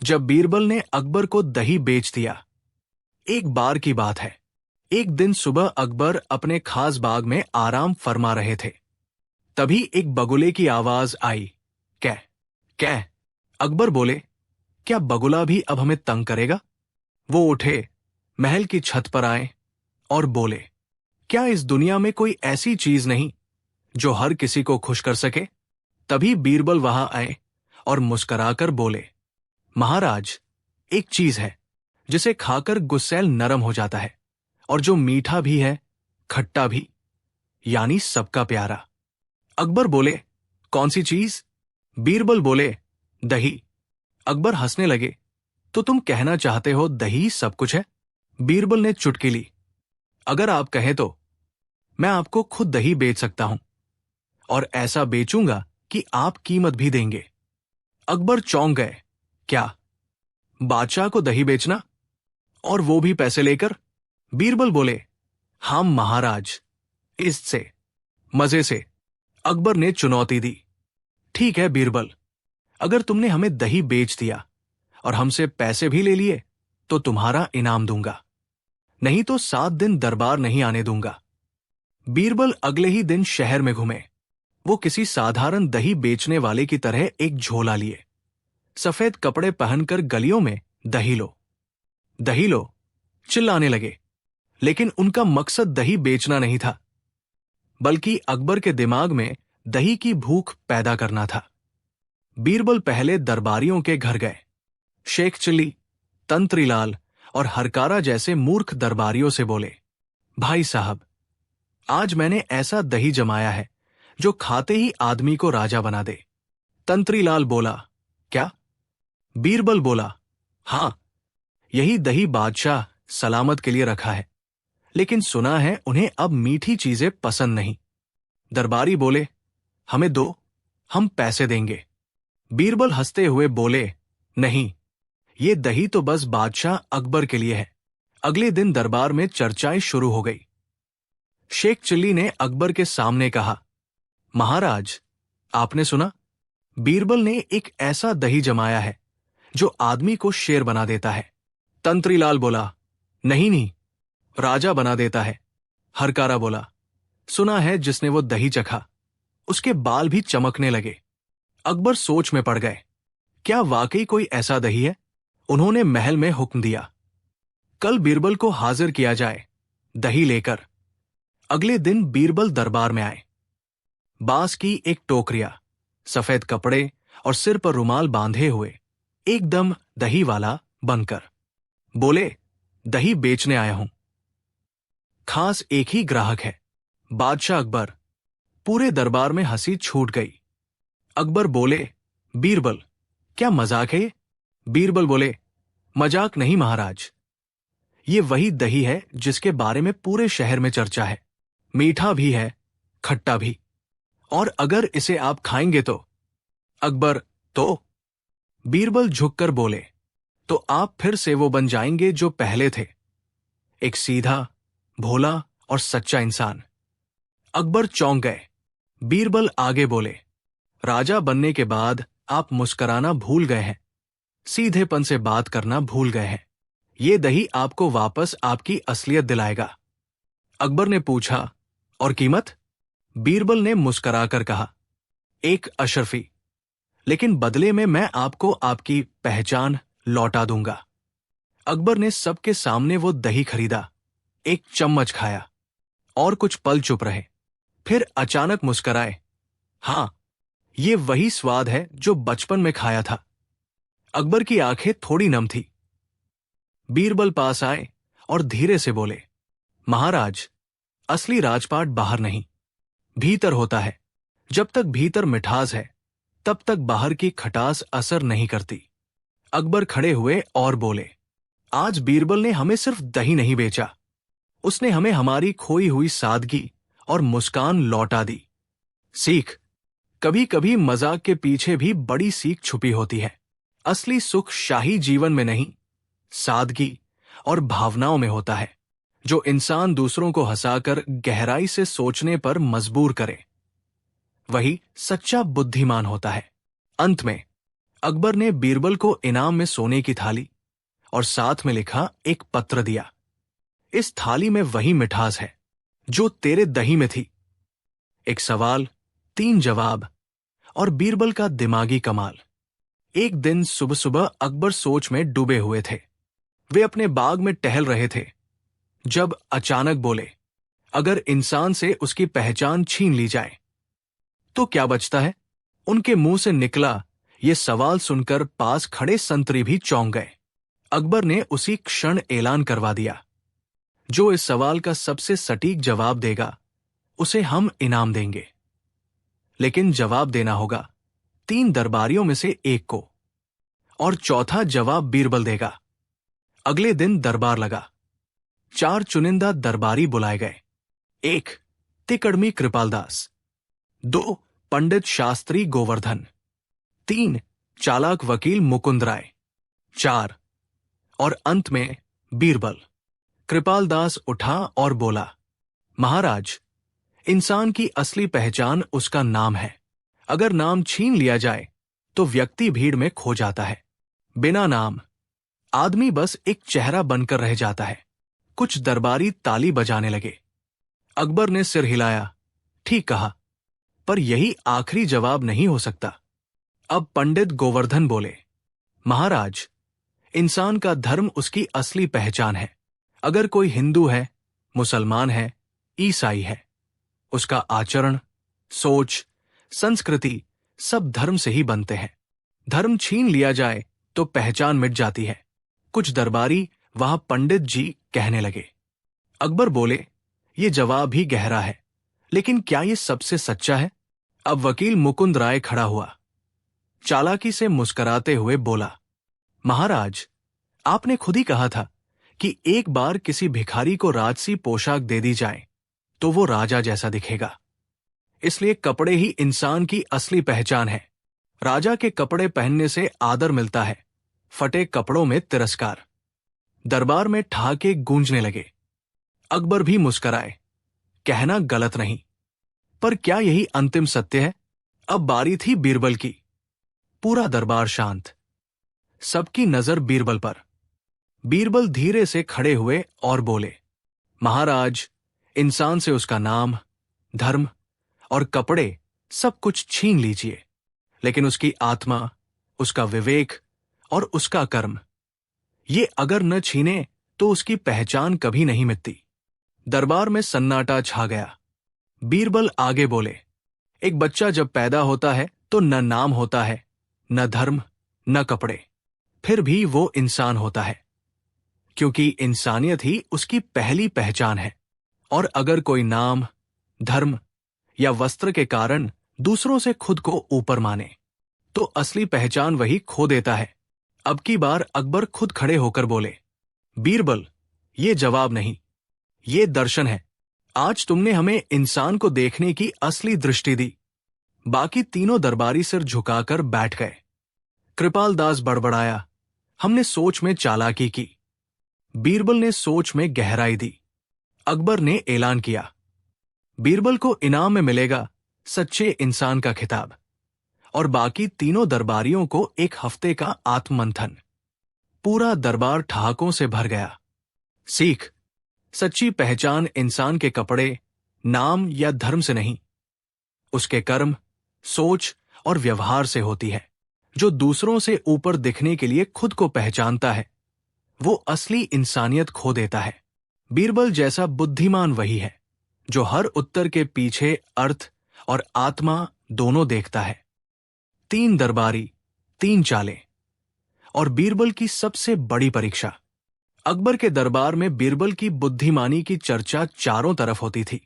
जब बीरबल ने अकबर को दही बेच दिया। एक बार की बात है, एक दिन सुबह अकबर अपने खास बाग में आराम फरमा रहे थे। तभी एक बगुले की आवाज आई, कै कै। अकबर बोले, क्या बगुला भी अब हमें तंग करेगा? वो उठे, महल की छत पर आए और बोले, क्या इस दुनिया में कोई ऐसी चीज नहीं जो हर किसी को खुश कर सके? तभी बीरबल वहां आए और मुस्कुराकर बोले, महाराज, एक चीज है जिसे खाकर गुस्सैल नरम हो जाता है और जो मीठा भी है, खट्टा भी, यानी सबका प्यारा। अकबर बोले, कौन सी चीज? बीरबल बोले, दही। अकबर हंसने लगे, तो तुम कहना चाहते हो दही सब कुछ है? बीरबल ने चुटकी ली, अगर आप कहें तो मैं आपको खुद दही बेच सकता हूं, और ऐसा बेचूंगा कि आप कीमत भी देंगे। अकबर चौंक गए, क्या बादशाह को दही बेचना, और वो भी पैसे लेकर? बीरबल बोले, हां महाराज, इससे मजे से। अकबर ने चुनौती दी, ठीक है बीरबल, अगर तुमने हमें दही बेच दिया और हमसे पैसे भी ले लिए तो तुम्हारा इनाम दूंगा, नहीं तो 7 दिन दरबार नहीं आने दूंगा। बीरबल अगले ही दिन शहर में घूमे। वो किसी साधारण दही बेचने वाले की तरह एक झोला लिए, सफेद कपड़े पहनकर गलियों में दही लो, दही लो चिल्लाने लगे। लेकिन उनका मकसद दही बेचना नहीं था, बल्कि अकबर के दिमाग में दही की भूख पैदा करना था। बीरबल पहले दरबारियों के घर गए। शेख चिल्ली, तंत्रीलाल और हरकारा जैसे मूर्ख दरबारियों से बोले, भाई साहब, आज मैंने ऐसा दही जमाया है जो खाते ही आदमी को राजा बना दे। तंत्रीलाल बोला, क्या? बीरबल बोला, हां, यही दही बादशाह सलामत के लिए रखा है, लेकिन सुना है उन्हें अब मीठी चीजें पसंद नहीं। दरबारी बोले, हमें दो, हम पैसे देंगे। बीरबल हंसते हुए बोले, नहीं, ये दही तो बस बादशाह अकबर के लिए है। अगले दिन दरबार में चर्चाएं शुरू हो गई। शेख चिल्ली ने अकबर के सामने कहा, महाराज, आपने सुना? बीरबल ने एक ऐसा दही जमाया है जो आदमी को शेर बना देता है। तंत्रीलाल बोला, नहीं नहीं, राजा बना देता है। हरकारा बोला, सुना है जिसने वो दही चखा उसके बाल भी चमकने लगे। अकबर सोच में पड़ गए, क्या वाकई कोई ऐसा दही है? उन्होंने महल में हुक्म दिया, कल बीरबल को हाजिर किया जाए, दही लेकर। अगले दिन बीरबल दरबार में आए। बांस की एक टोकरिया, सफेद कपड़े और सिर पर रुमाल बांधे हुए, एकदम दही वाला बनकर बोले, दही बेचने आया हूं। खास एक ही ग्राहक है, बादशाह अकबर। पूरे दरबार में हंसी छूट गई। अकबर बोले, बीरबल, क्या मजाक है ये? बीरबल बोले, मजाक नहीं महाराज, ये वही दही है जिसके बारे में पूरे शहर में चर्चा है। मीठा भी है, खट्टा भी, और अगर इसे आप खाएंगे तो। अकबर, तो? बीरबल झुककर बोले, तो आप फिर से वो बन जाएंगे जो पहले थे, एक सीधा, भोला और सच्चा इंसान। अकबर चौंक गए। बीरबल आगे बोले, राजा बनने के बाद आप मुस्कुराना भूल गए हैं, सीधेपन से बात करना भूल गए हैं। ये दही आपको वापस आपकी असलियत दिलाएगा। अकबर ने पूछा, और कीमत? बीरबल ने मुस्कुराकर कहा, 1 अशरफी, लेकिन बदले में मैं आपको आपकी पहचान लौटा दूंगा। अकबर ने सबके सामने वो दही खरीदा, एक चम्मच खाया और कुछ पल चुप रहे, फिर अचानक मुस्कुराए, हां, ये वही स्वाद है जो बचपन में खाया था। अकबर की आंखें थोड़ी नम थी। बीरबल पास आए और धीरे से बोले, महाराज, असली राजपाट बाहर नहीं, भीतर होता है। जब तक भीतर मिठास है, तब तक बाहर की खटास असर नहीं करती। अकबर खड़े हुए और बोले, आज बीरबल ने हमें सिर्फ दही नहीं बेचा, उसने हमें हमारी खोई हुई सादगी और मुस्कान लौटा दी। सीख, कभी कभी मजाक के पीछे भी बड़ी सीख छुपी होती है। असली सुख शाही जीवन में नहीं, सादगी और भावनाओं में होता है, जो इंसान दूसरों को हंसाकर गहराई से सोचने पर मजबूर करे। वही सच्चा बुद्धिमान होता है। अंत में अकबर ने बीरबल को इनाम में सोने की थाली और साथ में लिखा एक पत्र दिया। इस थाली में वही मिठास है जो तेरे दही में थी। एक सवाल, 3 जवाब और बीरबल का दिमागी कमाल। एक दिन सुबह सुबह अकबर सोच में डूबे हुए थे। वे अपने बाग में टहल रहे थे जब अचानक बोले, अगर इंसान से उसकी पहचान छीन ली जाए तो क्या बचता है? उनके मुंह से निकला ये सवाल सुनकर पास खड़े संतरी भी चौंक गए। अकबर ने उसी क्षण ऐलान करवा दिया, जो इस सवाल का सबसे सटीक जवाब देगा उसे हम इनाम देंगे। लेकिन जवाब देना होगा 3 दरबारियों में से एक को, और चौथा जवाब बीरबल देगा। अगले दिन दरबार लगा। 4 चुनिंदा दरबारी बुलाए गए। 1 तिकड़मी कृपालदास, 2 पंडित शास्त्री गोवर्धन, 3 चालाक वकील मुकुंद राय, 4 और अंत में बीरबल। कृपालदास उठा और बोला, महाराज, इंसान की असली पहचान उसका नाम है। अगर नाम छीन लिया जाए तो व्यक्ति भीड़ में खो जाता है। बिना नाम आदमी बस एक चेहरा बनकर रह जाता है। कुछ दरबारी ताली बजाने लगे। अकबर ने सिर हिलाया, ठीक कहा, पर यही आखिरी जवाब नहीं हो सकता। अब पंडित गोवर्धन बोले, महाराज, इंसान का धर्म उसकी असली पहचान है। अगर कोई हिंदू है, मुसलमान है, ईसाई है, उसका आचरण, सोच, संस्कृति सब धर्म से ही बनते हैं। धर्म छीन लिया जाए तो पहचान मिट जाती है। कुछ दरबारी वहां पंडित जी कहने लगे। अकबर बोले, ये जवाब भी गहरा है, लेकिन क्या ये सबसे सच्चा है? अब वकील मुकुंद राय खड़ा हुआ। चालाकी से मुस्कुराते हुए बोला, महाराज, आपने खुद ही कहा था कि एक बार किसी भिखारी को राजसी पोशाक दे दी जाए तो वो राजा जैसा दिखेगा। इसलिए कपड़े ही इंसान की असली पहचान है। राजा के कपड़े पहनने से आदर मिलता है, फटे कपड़ों में तिरस्कार। दरबार में ठहाके गूंजने लगे। अकबर भी मुस्कुराए। कहना गलत नहीं, पर क्या यही अंतिम सत्य है? अब बारी थी बीरबल की। पूरा दरबार शांत, सबकी नजर बीरबल पर। बीरबल धीरे से खड़े हुए और बोले, महाराज, इंसान से उसका नाम, धर्म और कपड़े सब कुछ छीन लीजिए, लेकिन उसकी आत्मा, उसका विवेक और उसका कर्म, ये अगर न छीने तो उसकी पहचान कभी नहीं मिटती। दरबार में सन्नाटा छा गया। बीरबल आगे बोले, एक बच्चा जब पैदा होता है तो न नाम होता है, न धर्म, न कपड़े, फिर भी वो इंसान होता है, क्योंकि इंसानियत ही उसकी पहली पहचान है। और अगर कोई नाम, धर्म या वस्त्र के कारण दूसरों से खुद को ऊपर माने तो असली पहचान वही खो देता है। अब की बार अकबर खुद खड़े होकर बोले, बीरबल, ये जवाब नहीं, ये दर्शन है। आज तुमने हमें इंसान को देखने की असली दृष्टि दी। बाकी तीनों दरबारी सिर झुकाकर बैठ गए। कृपालदास बड़बड़ाया, हमने सोच में चालाकी की। बीरबल ने सोच में गहराई दी। अकबर ने ऐलान किया, बीरबल को इनाम में मिलेगा सच्चे इंसान का खिताब, और बाकी तीनों दरबारियों को 1 हफ्ते का आत्ममंथन। पूरा दरबार ठहाकों से भर गया। सीख, सच्ची पहचान इंसान के कपड़े, नाम या धर्म से नहीं, उसके कर्म, सोच और व्यवहार से होती है। जो दूसरों से ऊपर दिखने के लिए खुद को पहचानता है, वो असली इंसानियत खो देता है। बीरबल जैसा बुद्धिमान वही है जो हर उत्तर के पीछे अर्थ और आत्मा दोनों देखता है। 3 दरबारी, 3 चालें, और बीरबल की सबसे बड़ी परीक्षा। अकबर के दरबार में बीरबल की बुद्धिमानी की चर्चा चारों तरफ होती थी,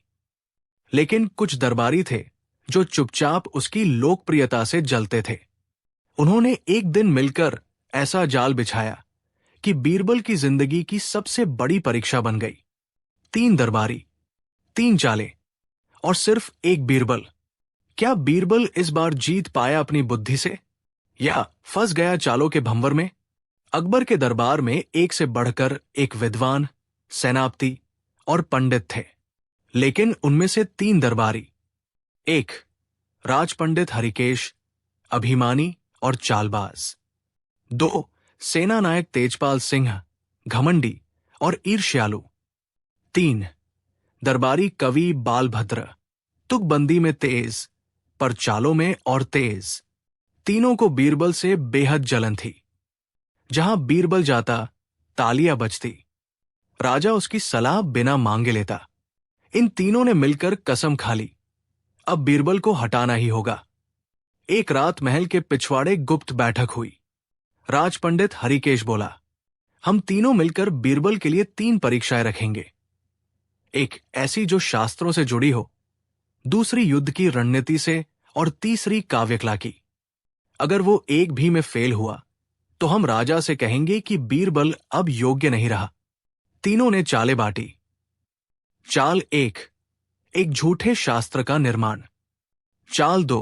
लेकिन कुछ दरबारी थे जो चुपचाप उसकी लोकप्रियता से जलते थे। उन्होंने एक दिन मिलकर ऐसा जाल बिछाया कि बीरबल की जिंदगी की सबसे बड़ी परीक्षा बन गई। 3 दरबारी, 3 चालें और सिर्फ एक बीरबल। क्या बीरबल इस बार जीत पाया अपनी बुद्धि से, या फंस गया चालों के भंवर में? अकबर के दरबार में एक से बढ़कर एक विद्वान, सेनापति और पंडित थे, लेकिन उनमें से 3 दरबारी, 1 राजपंडित हरिकेश, अभिमानी और चालबाज। 2 सेना नायक तेजपाल सिंह घमंडी और ईर्ष्यालु। 3 दरबारी कवि बालभद्र तुकबंदी में तेज पर चालों में और तेज। तीनों को बीरबल से बेहद जलन थी। जहां बीरबल जाता तालियां बजती। राजा उसकी सलाह बिना मांगे लेता। इन तीनों ने मिलकर कसम खा ली, अब बीरबल को हटाना ही होगा। एक रात महल के पिछवाड़े गुप्त बैठक हुई। राजपंडित हरिकेश बोला, हम तीनों मिलकर बीरबल के लिए 3 परीक्षाएं रखेंगे। एक ऐसी जो शास्त्रों से जुड़ी हो, दूसरी युद्ध की रणनीति से और तीसरी काव्यकला की। अगर वो एक भी में फेल हुआ तो हम राजा से कहेंगे कि बीरबल अब योग्य नहीं रहा। तीनों ने चालें बांटी। चाल 1 एक झूठे शास्त्र का निर्माण। चाल 2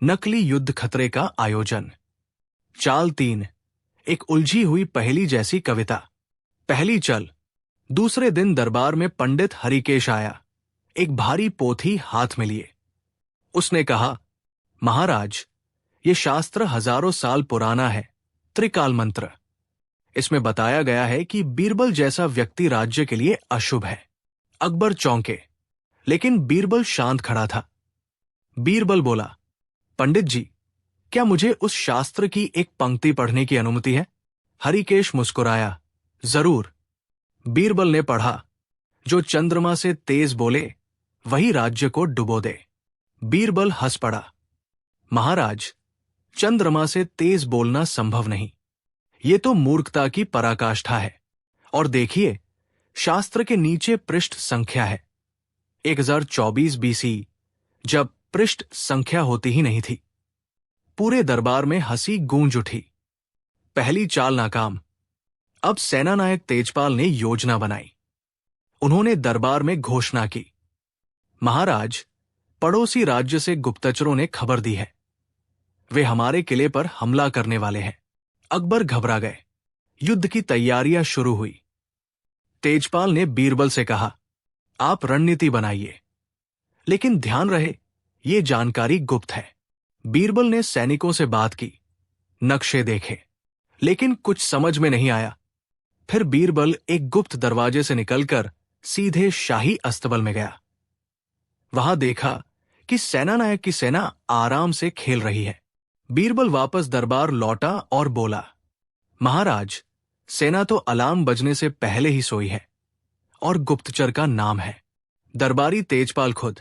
नकली युद्ध खतरे का आयोजन। चाल 3 एक उलझी हुई पहेली जैसी कविता। पहली चल। दूसरे दिन दरबार में पंडित हरिकेश आया, एक भारी पोथी हाथ में लिए। उसने कहा, महाराज, ये शास्त्र हजारों साल पुराना है, त्रिकाल मंत्र। इसमें बताया गया है कि बीरबल जैसा व्यक्ति राज्य के लिए अशुभ है। अकबर चौंके, लेकिन बीरबल शांत खड़ा था। बीरबल बोला, पंडित जी, क्या मुझे उस शास्त्र की एक पंक्ति पढ़ने की अनुमति है? हरिकेश मुस्कुराया, जरूर। बीरबल ने पढ़ा, जो चंद्रमा से तेज बोले वही राज्य को डुबो दे। बीरबल हंस पड़ा, महाराज, चंद्रमा से तेज बोलना संभव नहीं। ये तो मूर्खता की पराकाष्ठा है। और देखिए, शास्त्र के नीचे पृष्ठ संख्या है 1024 बीसी, जब पृष्ठ संख्या होती ही नहीं थी। पूरे दरबार में हंसी गूंज उठी। पहली चाल नाकाम। अब सेनानायक तेजपाल ने योजना बनाई। उन्होंने दरबार में घोषणा की, महाराज, पड़ोसी राज्य से गुप्तचरों ने खबर दी है। वे हमारे किले पर हमला करने वाले हैं। अकबर घबरा गए। युद्ध की तैयारियां शुरू हुई। तेजपाल ने बीरबल से कहा, आप रणनीति बनाइए, लेकिन ध्यान रहे ये जानकारी गुप्त है। बीरबल ने सैनिकों से बात की, नक्शे देखे, लेकिन कुछ समझ में नहीं आया। फिर बीरबल एक गुप्त दरवाजे से निकलकर सीधे शाही अस्तबल में गया। वहां देखा कि सेनानायक की सेना आराम से खेल रही है। बीरबल वापस दरबार लौटा और बोला, महाराज, सेना तो अलार्म बजने से पहले ही सोई है, और गुप्तचर का नाम है दरबारी तेजपाल खुद।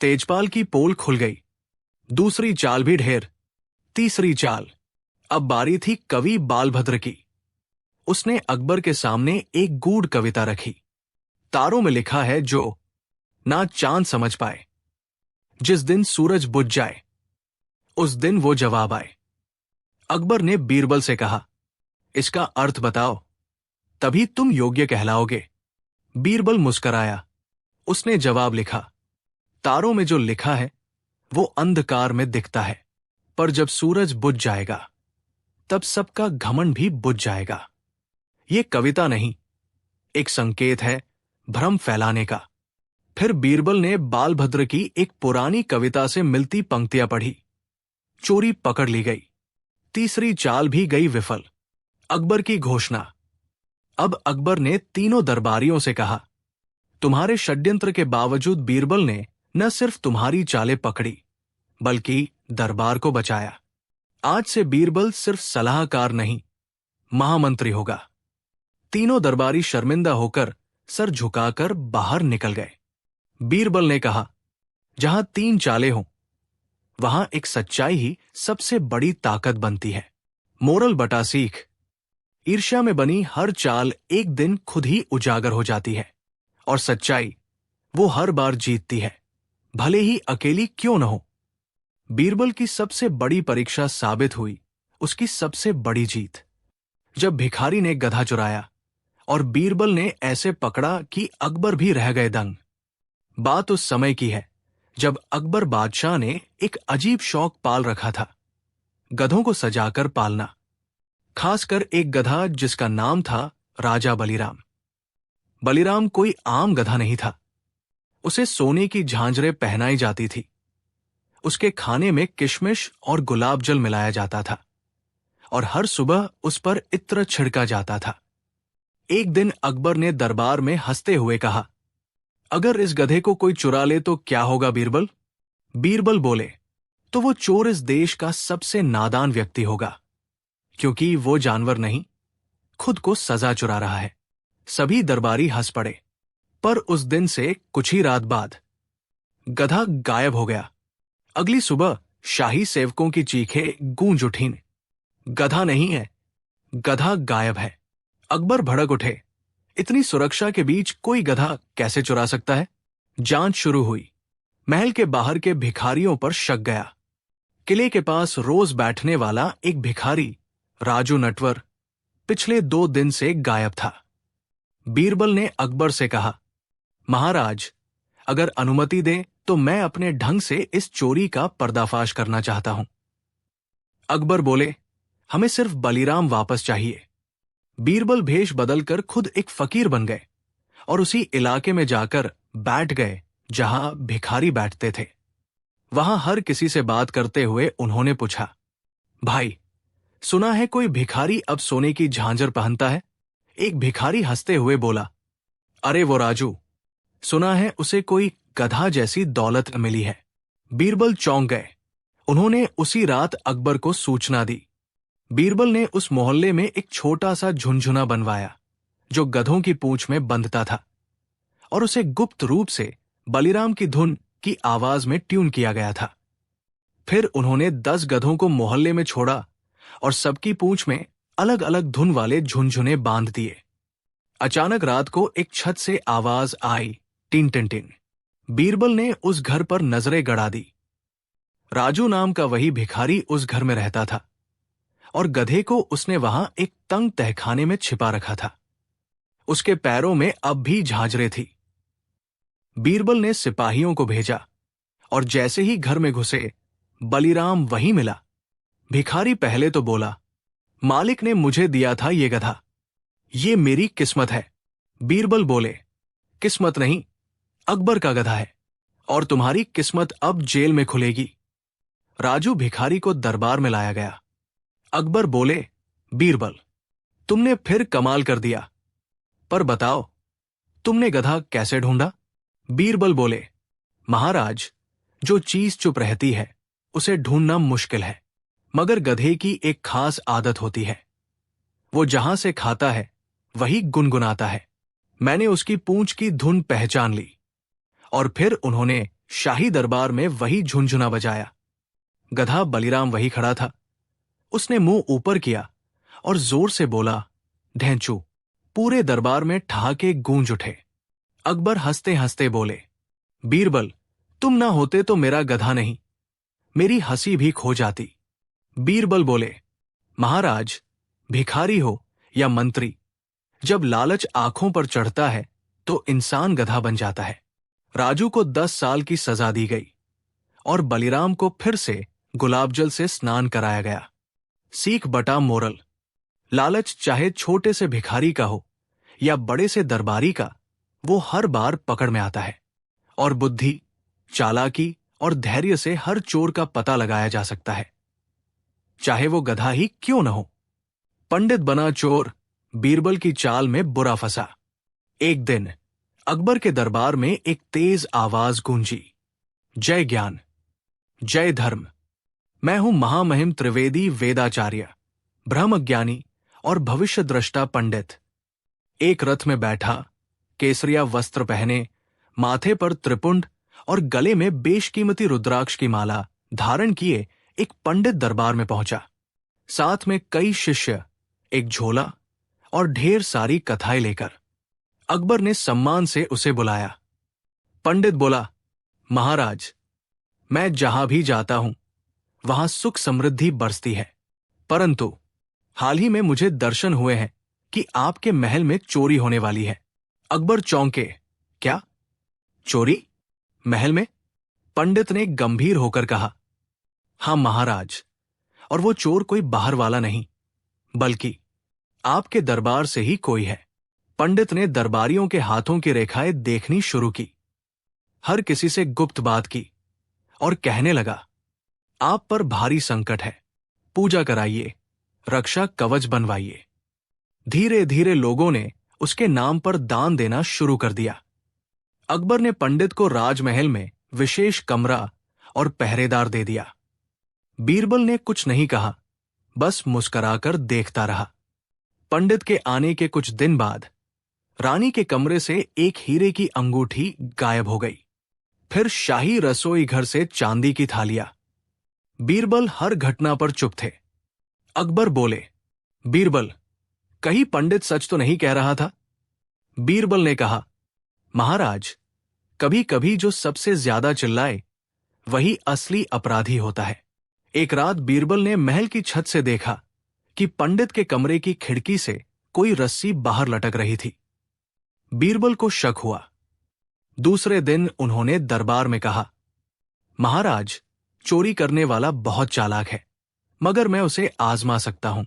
तेजपाल की पोल खुल गई। दूसरी चाल भी ढेर। तीसरी चाल। अब बारी थी कवि बालभद्र की। उसने अकबर के सामने एक गूढ़ कविता रखी। तारों में लिखा है जो ना चांद समझ पाए, जिस दिन सूरज बुझ जाए उस दिन वो जवाब आए। अकबर ने बीरबल से कहा, इसका अर्थ बताओ, तभी तुम योग्य कहलाओगे। बीरबल मुस्कराया। उसने जवाब लिखा, तारों में जो लिखा है वो अंधकार में दिखता है, पर जब सूरज बुझ जाएगा तब सबका घमंड भी बुझ जाएगा। ये कविता नहीं, एक संकेत है भ्रम फैलाने का। फिर बीरबल ने बालभद्र की एक पुरानी कविता से मिलती पंक्तियां पढ़ी। चोरी पकड़ ली गई। तीसरी चाल भी गई विफल। अकबर की घोषणा। अब अकबर ने तीनों दरबारियों से कहा, तुम्हारे षड्यंत्र के बावजूद बीरबल ने न सिर्फ तुम्हारी चालें पकड़ी, बल्कि दरबार को बचाया। आज से बीरबल सिर्फ सलाहकार नहीं, महामंत्री होगा। तीनों दरबारी शर्मिंदा होकर सर झुकाकर बाहर निकल गए। बीरबल ने कहा, जहां 3 चालें हों, वहां एक सच्चाई ही सबसे बड़ी ताकत बनती है। मोरल बटा सीख। ईर्ष्या में बनी हर चाल एक दिन खुद ही उजागर हो जाती है, और सच्चाई वो हर बार जीतती है, भले ही अकेली क्यों न हो। बीरबल की सबसे बड़ी परीक्षा साबित हुई उसकी सबसे बड़ी जीत, जब भिखारी ने गधा चुराया और बीरबल ने ऐसे पकड़ा कि अकबर भी रह गए दंग। बात उस समय की है जब अकबर बादशाह ने एक अजीब शौक पाल रखा था, गधों को सजाकर पालना, खासकर एक गधा जिसका नाम था राजा बलीराम। बलीराम कोई आम गधा नहीं था। उसे सोने की झांझरें पहनाई जाती थी। उसके खाने में किशमिश और गुलाब जल मिलाया जाता था और हर सुबह उस पर इत्र छिड़का जाता था। एक दिन अकबर ने दरबार में हंसते हुए कहा, अगर इस गधे को कोई चुरा ले तो क्या होगा बीरबल? बीरबल बोले, तो वो चोर इस देश का सबसे नादान व्यक्ति होगा, क्योंकि वो जानवर नहीं, खुद को सजा चुरा रहा है। सभी दरबारी हंस पड़े। पर उस दिन से कुछ ही रात बाद गधा गायब हो गया। अगली सुबह शाही सेवकों की चीखें गूंज उठीं। गधा नहीं है, गधा गायब है। अकबर भड़क उठे। इतनी सुरक्षा के बीच कोई गधा कैसे चुरा सकता है? जांच शुरू हुई। महल के बाहर के भिखारियों पर शक गया। किले के पास रोज बैठने वाला एक भिखारी, राजू नटवर, पिछले 2 दिन से गायब था। बीरबल ने अकबर से कहा, महाराज, अगर अनुमति दें तो मैं अपने ढंग से इस चोरी का पर्दाफाश करना चाहता हूं। अकबर बोले, हमें सिर्फ बलीराम वापस चाहिए। बीरबल भेष बदलकर खुद एक फकीर बन गए और उसी इलाके में जाकर बैठ गए जहां भिखारी बैठते थे। वहां हर किसी से बात करते हुए उन्होंने पूछा, भाई, सुना है कोई भिखारी अब सोने की झांझर पहनता है? एक भिखारी हंसते हुए बोला, अरे वो राजू, सुना है उसे कोई गधा जैसी दौलत मिली है। बीरबल चौंक गए। उन्होंने उसी रात अकबर को सूचना दी। बीरबल ने उस मोहल्ले में एक छोटा सा झुनझुना बनवाया जो गधों की पूंछ में बंधता था और उसे गुप्त रूप से बलीराम की धुन की आवाज में ट्यून किया गया था। फिर उन्होंने 10 गधों को मोहल्ले में छोड़ा और सबकी पूंछ में अलग अलग धुन वाले झुनझुने बांध दिए। अचानक रात को एक छत से आवाज आई, टिन टिन टिन। बीरबल ने उस घर पर नजरें गड़ा दी। राजू नाम का वही भिखारी उस घर में रहता था और गधे को उसने वहां एक तंग तहखाने में छिपा रखा था। उसके पैरों में अब भी झांझरें थी। बीरबल ने सिपाहियों को भेजा और जैसे ही घर में घुसे, बलीराम वहीं मिला। भिखारी पहले तो बोला, मालिक ने मुझे दिया था ये गधा, ये मेरी किस्मत है। बीरबल बोले, किस्मत नहीं, अकबर का गधा है और तुम्हारी किस्मत अब जेल में खुलेगी। राजू भिखारी को दरबार में लाया गया। अकबर बोले, बीरबल, तुमने फिर कमाल कर दिया, पर बताओ, तुमने गधा कैसे ढूंढा? बीरबल बोले, महाराज, जो चीज चुप रहती है उसे ढूंढना मुश्किल है, मगर गधे की एक खास आदत होती है। वो जहां से खाता है वही गुनगुनाता है। मैंने उसकी पूंछ की धुन पहचान ली और फिर उन्होंने शाही दरबार में वही झुनझुना बजाया। गधा बलीराम वही खड़ा था। उसने मुंह ऊपर किया और जोर से बोला, ढेंचू। पूरे दरबार में ठहाके गूंज उठे। अकबर हंसते हंसते बोले, बीरबल, तुम ना होते तो मेरा गधा नहीं, मेरी हंसी भी खो जाती। बीरबल बोले, महाराज, भिखारी हो या मंत्री, जब लालच आंखों पर चढ़ता है तो इंसान गधा बन जाता है। राजू को 10 साल की सजा दी गई और बलीराम को फिर से गुलाब जल से स्नान कराया गया। सीख बटा मोरल, लालच चाहे छोटे से भिखारी का हो या बड़े से दरबारी का, वो हर बार पकड़ में आता है और बुद्धि, चालाकी और धैर्य से हर चोर का पता लगाया जा सकता है, चाहे वो गधा ही क्यों न हो। पंडित बना चोर बीरबल की चाल में बुरा फंसा। एक दिन अकबर के दरबार में एक तेज आवाज गूंजी, जय ज्ञान, जय धर्म, मैं हूं महामहिम त्रिवेदी वेदाचार्य, ब्रह्मज्ञानी और भविष्य दृष्टा पंडित। एक रथ में बैठा, केसरिया वस्त्र पहने, माथे पर त्रिपुंड और गले में बेशकीमती रुद्राक्ष की माला धारण किए एक पंडित दरबार में पहुंचा। साथ में कई शिष्य, एक झोला और ढेर सारी कथाएं लेकर। अकबर ने सम्मान से उसे बुलाया। पंडित बोला, महाराज, मैं जहां भी जाता हूं वहां सुख समृद्धि बरसती है, परंतु हाल ही में मुझे दर्शन हुए हैं कि आपके महल में चोरी होने वाली है। अकबर चौंके, क्या चोरी महल में? पंडित ने गंभीर होकर कहा, हां महाराज, और वो चोर कोई बाहर वाला नहीं, बल्कि आपके दरबार से ही कोई है। पंडित ने दरबारियों के हाथों की रेखाएं देखनी शुरू की, हर किसी से गुप्त बात की और कहने लगा, आप पर भारी संकट है, पूजा कराइए, रक्षा कवच बनवाइए। धीरे धीरे लोगों ने उसके नाम पर दान देना शुरू कर दिया। अकबर ने पंडित को राजमहल में विशेष कमरा और पहरेदार दे दिया। बीरबल ने कुछ नहीं कहा, बस मुस्कुराकर देखता रहा। पंडित के आने के कुछ दिन बाद रानी के कमरे से एक हीरे की अंगूठी गायब हो गई। फिर शाही रसोई घर से चांदी की थालियां। बीरबल हर घटना पर चुप थे। अकबर बोले, बीरबल, कहीं पंडित सच तो नहीं कह रहा था? बीरबल ने कहा, महाराज, कभी कभी जो सबसे ज्यादा चिल्लाए वही असली अपराधी होता है। एक रात बीरबल ने महल की छत से देखा कि पंडित के कमरे की खिड़की से कोई रस्सी बाहर लटक रही थी। बीरबल को शक हुआ। दूसरे दिन उन्होंने दरबार में कहा, महाराज, चोरी करने वाला बहुत चालाक है, मगर मैं उसे आजमा सकता हूं,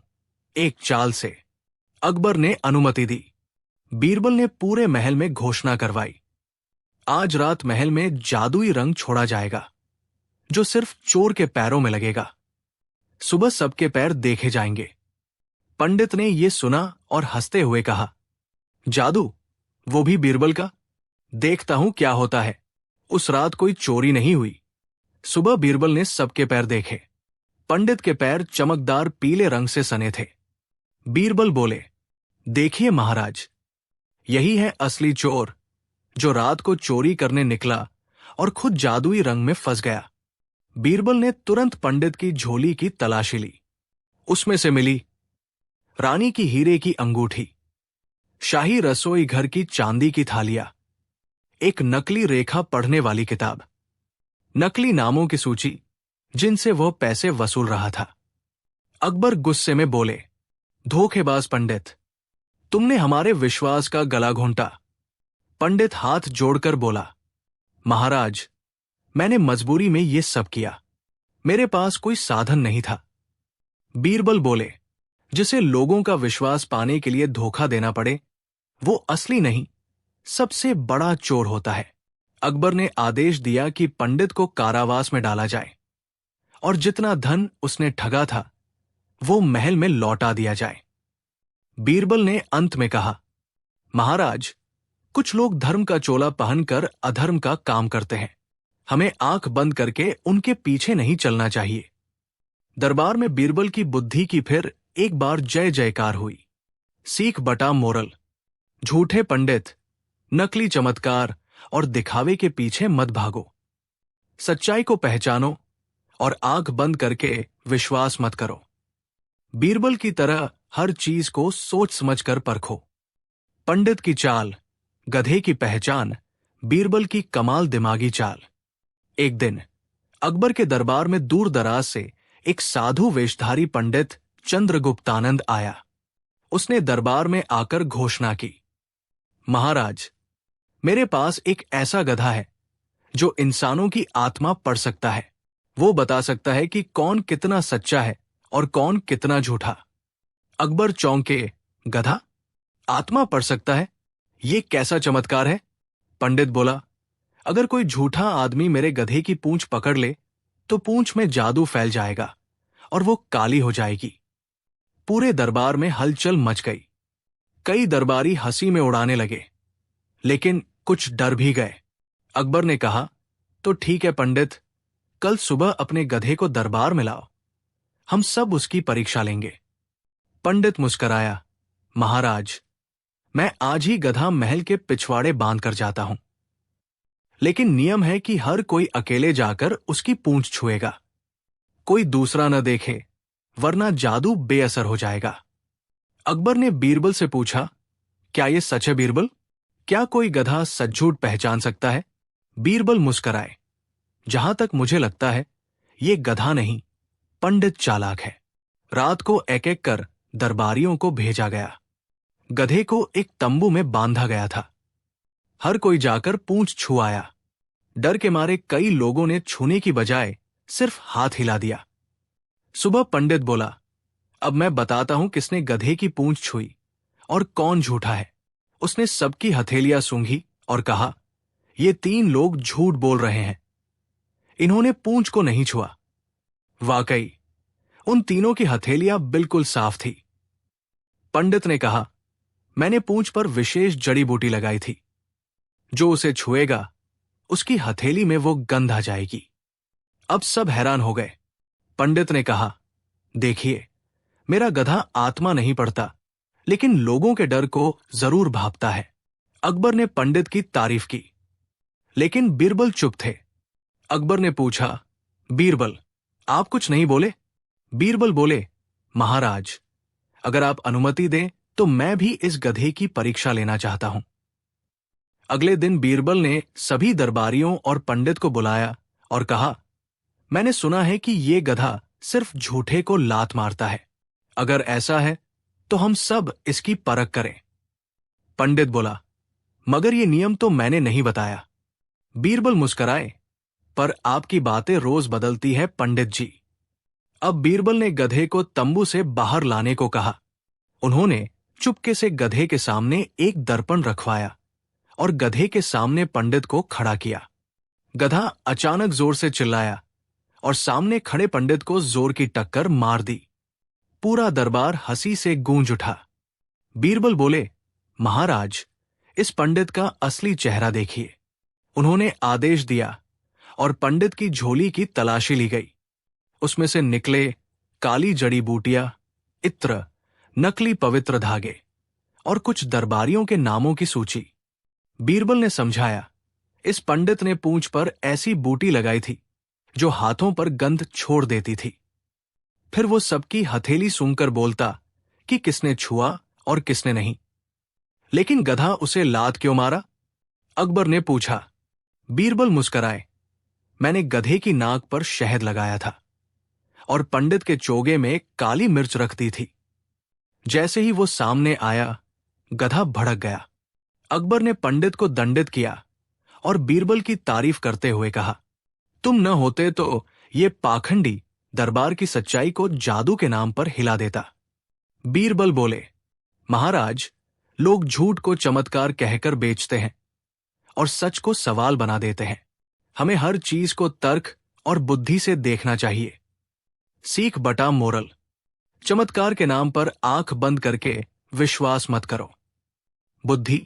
एक चाल से। अकबर ने अनुमति दी। बीरबल ने पूरे महल में घोषणा करवाई, आज रात महल में जादुई रंग छोड़ा जाएगा जो सिर्फ चोर के पैरों में लगेगा। सुबह सबके पैर देखे जाएंगे। पंडित ने यह सुना और हंसते हुए कहा, जादू, वो भी बीरबल का? देखता हूं क्या होता है। उस रात कोई चोरी नहीं हुई। सुबह बीरबल ने सबके पैर देखे। पंडित के पैर चमकदार पीले रंग से सने थे। बीरबल बोले, देखिए महाराज, यही है असली चोर जो रात को चोरी करने निकला और खुद जादुई रंग में फंस गया। बीरबल ने तुरंत पंडित की झोली की तलाशी ली। उसमें से मिली रानी की हीरे की अंगूठी, शाही रसोई घर की चांदी की थालियां, एक नकली रेखा पढ़ने वाली किताब, नकली नामों की सूची जिनसे वह पैसे वसूल रहा था। अकबर गुस्से में बोले, धोखेबाज पंडित, तुमने हमारे विश्वास का गला घोंटा। पंडित हाथ जोड़कर बोला, महाराज, मैंने मजबूरी में यह सब किया, मेरे पास कोई साधन नहीं था। बीरबल बोले, जिसे लोगों का विश्वास पाने के लिए धोखा देना पड़े वो असली नहीं, सबसे बड़ा चोर होता है। अकबर ने आदेश दिया कि पंडित को कारावास में डाला जाए और जितना धन उसने ठगा था वो महल में लौटा दिया जाए। बीरबल ने अंत में कहा, महाराज, कुछ लोग धर्म का चोला पहनकर अधर्म का काम करते हैं, हमें आंख बंद करके उनके पीछे नहीं चलना चाहिए। दरबार में बीरबल की बुद्धि की फिर एक बार जय जयकार हुई। सीख बटा मोरल, झूठे पंडित, नकली चमत्कार और दिखावे के पीछे मत भागो। सच्चाई को पहचानो और आंख बंद करके विश्वास मत करो। बीरबल की तरह हर चीज को सोच समझकर परखो। पंडित की चाल, गधे की पहचान, बीरबल की कमाल दिमागी चाल। एक दिन अकबर के दरबार में दूर दराज से एक साधु वेशधारी पंडित चंद्रगुप्तानंद आया। उसने दरबार में आकर घोषणा की, महाराज, मेरे पास एक ऐसा गधा है जो इंसानों की आत्मा पढ़ सकता है। वो बता सकता है कि कौन कितना सच्चा है और कौन कितना झूठा। अकबर चौंके, गधा आत्मा पढ़ सकता है? ये कैसा चमत्कार है? पंडित बोला, अगर कोई झूठा आदमी मेरे गधे की पूंछ पकड़ ले तो पूंछ में जादू फैल जाएगा और वो काली हो जाएगी। पूरे दरबार में हलचल मच गई। कई दरबारी हंसी में उड़ाने लगे, लेकिन कुछ डर भी गए। अकबर ने कहा, तो ठीक है पंडित, कल सुबह अपने गधे को दरबार में लाओ, हम सब उसकी परीक्षा लेंगे। पंडित मुस्कराया, महाराज, मैं आज ही गधा महल के पिछवाड़े बांध कर जाता हूं, लेकिन नियम है कि हर कोई अकेले जाकर उसकी पूंछ छुएगा, कोई दूसरा न देखे, वरना जादू बेअसर हो जाएगा। अकबर ने बीरबल से पूछा, क्या यह सच है बीरबल? क्या कोई गधा सच झूठ पहचान सकता है? बीरबल मुस्कराए, जहां तक मुझे लगता है ये गधा नहीं, पंडित चालाक है। रात को एक एक कर दरबारियों को भेजा गया। गधे को एक तंबू में बांधा गया था। हर कोई जाकर पूंछ छुआया। डर के मारे कई लोगों ने छूने की बजाय सिर्फ हाथ हिला दिया। सुबह पंडित बोला, अब मैं बताता हूं किसने गधे की पूंछ छुई और कौन झूठा है। उसने सबकी हथेलियां सूंघी और कहा, ये 3 लोग झूठ बोल रहे हैं, इन्होंने पूंछ को नहीं छुआ। वाकई उन तीनों की हथेलियां बिल्कुल साफ थी। पंडित ने कहा, मैंने पूंछ पर विशेष जड़ी बूटी लगाई थी। जो उसे छुएगा उसकी हथेली में वो गंध आ जाएगी। अब सब हैरान हो गए। पंडित ने कहा, देखिए, मेरा गधा आत्मा नहीं पढ़ता, लेकिन लोगों के डर को जरूर भांपता है। अकबर ने पंडित की तारीफ की, लेकिन बीरबल चुप थे। अकबर ने पूछा, बीरबल, आप कुछ नहीं बोले? बीरबल बोले, महाराज, अगर आप अनुमति दें तो मैं भी इस गधे की परीक्षा लेना चाहता हूं। अगले दिन बीरबल ने सभी दरबारियों और पंडित को बुलाया और कहा, मैंने सुना है कि ये गधा सिर्फ झूठे को लात मारता है। अगर ऐसा है तो हम सब इसकी परख करें। पंडित बोला, मगर ये नियम तो मैंने नहीं बताया। बीरबल मुस्कराए, पर आपकी बातें रोज बदलती है पंडित जी। अब बीरबल ने गधे को तंबू से बाहर लाने को कहा। उन्होंने चुपके से गधे के सामने एक दर्पण रखवाया और गधे के सामने पंडित को खड़ा किया। गधा अचानक जोर से चिल्लाया और सामने खड़े पंडित को जोर की टक्कर मार दी। पूरा दरबार हंसी से गूंज उठा। बीरबल बोले, महाराज, इस पंडित का असली चेहरा देखिए। उन्होंने आदेश दिया और पंडित की झोली की तलाशी ली गई। उसमें से निकले काली जड़ी बूटियां, इत्र, नकली पवित्र धागे और कुछ दरबारियों के नामों की सूची। बीरबल ने समझाया, इस पंडित ने पूंछ पर ऐसी बूटी लगाई थी जो हाथों पर गंध छोड़ देती थी। फिर वो सबकी हथेली सूंघकर बोलता कि किसने छुआ और किसने नहीं। लेकिन गधा उसे लात क्यों मारा? अकबर ने पूछा। बीरबल मुस्कराए, मैंने गधे की नाक पर शहद लगाया था और पंडित के चोगे में काली मिर्च रख दी थी। जैसे ही वो सामने आया, गधा भड़क गया। अकबर ने पंडित को दंडित किया और बीरबल की तारीफ करते हुए कहा, तुम न होते तो ये पाखंडी दरबार की सच्चाई को जादू के नाम पर हिला देता। बीरबल बोले, महाराज, लोग झूठ को चमत्कार कहकर बेचते हैं और सच को सवाल बना देते हैं। हमें हर चीज को तर्क और बुद्धि से देखना चाहिए। सीख बटा मोरल, चमत्कार के नाम पर आंख बंद करके विश्वास मत करो। बुद्धि,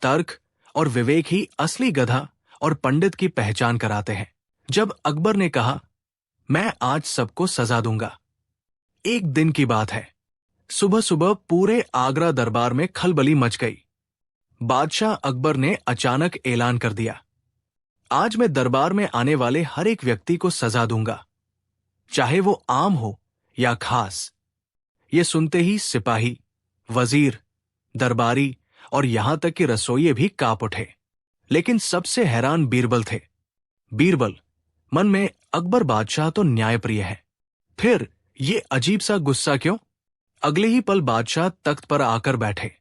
तर्क और विवेक ही असली गधा और पंडित की पहचान कराते हैं। जब अकबर ने कहा, मैं आज सबको सजा दूंगा। एक दिन की बात है, सुबह सुबह पूरे आगरा दरबार में खलबली मच गई। बादशाह अकबर ने अचानक ऐलान कर दिया, आज मैं दरबार में आने वाले हर एक व्यक्ति को सजा दूंगा, चाहे वो आम हो या खास। ये सुनते ही सिपाही, वजीर, दरबारी और यहां तक कि रसोइये भी कांप उठे। लेकिन सबसे हैरान बीरबल थे। बीरबल मन में, अकबर बादशाह तो न्यायप्रिय है, फिर ये अजीब सा गुस्सा क्यों? अगले ही पल बादशाह तख्त पर आकर बैठे।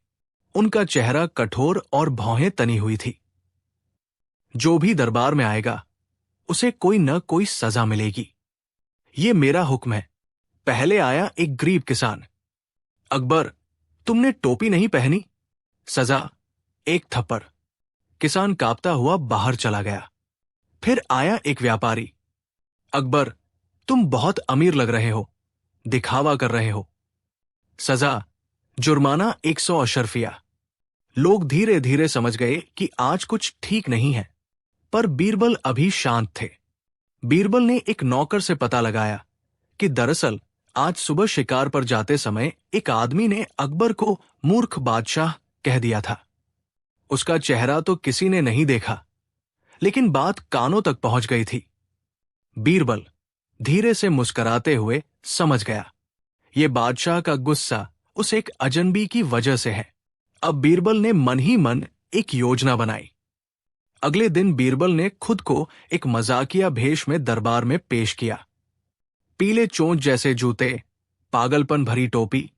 उनका चेहरा कठोर और भौहें तनी हुई थी। जो भी दरबार में आएगा उसे कोई न कोई सजा मिलेगी, ये मेरा हुक्म है। पहले आया एक गरीब किसान। अकबर, तुमने टोपी नहीं पहनी। सजा, एक थप्पड़। किसान कांपता हुआ बाहर चला गया। फिर आया एक व्यापारी। अकबर, तुम बहुत अमीर लग रहे हो, दिखावा कर रहे हो। सजा, जुर्माना 100 अशर्फिया। लोग धीरे धीरे समझ गए कि आज कुछ ठीक नहीं है, पर बीरबल अभी शांत थे। बीरबल ने एक नौकर से पता लगाया कि दरअसल आज सुबह शिकार पर जाते समय एक आदमी ने अकबर को मूर्ख बादशाह कह दिया था। उसका चेहरा तो किसी ने नहीं देखा, लेकिन बात कानों तक पहुंच गई थी। बीरबल धीरे से मुस्कुराते हुए समझ गया, ये बादशाह का गुस्सा उस एक अजनबी की वजह से है। अब बीरबल ने मन ही मन एक योजना बनाई। अगले दिन बीरबल ने खुद को एक मजाकिया भेष में दरबार में पेश किया। पीले चोंच जैसे जूते, पागलपन भरी टोपी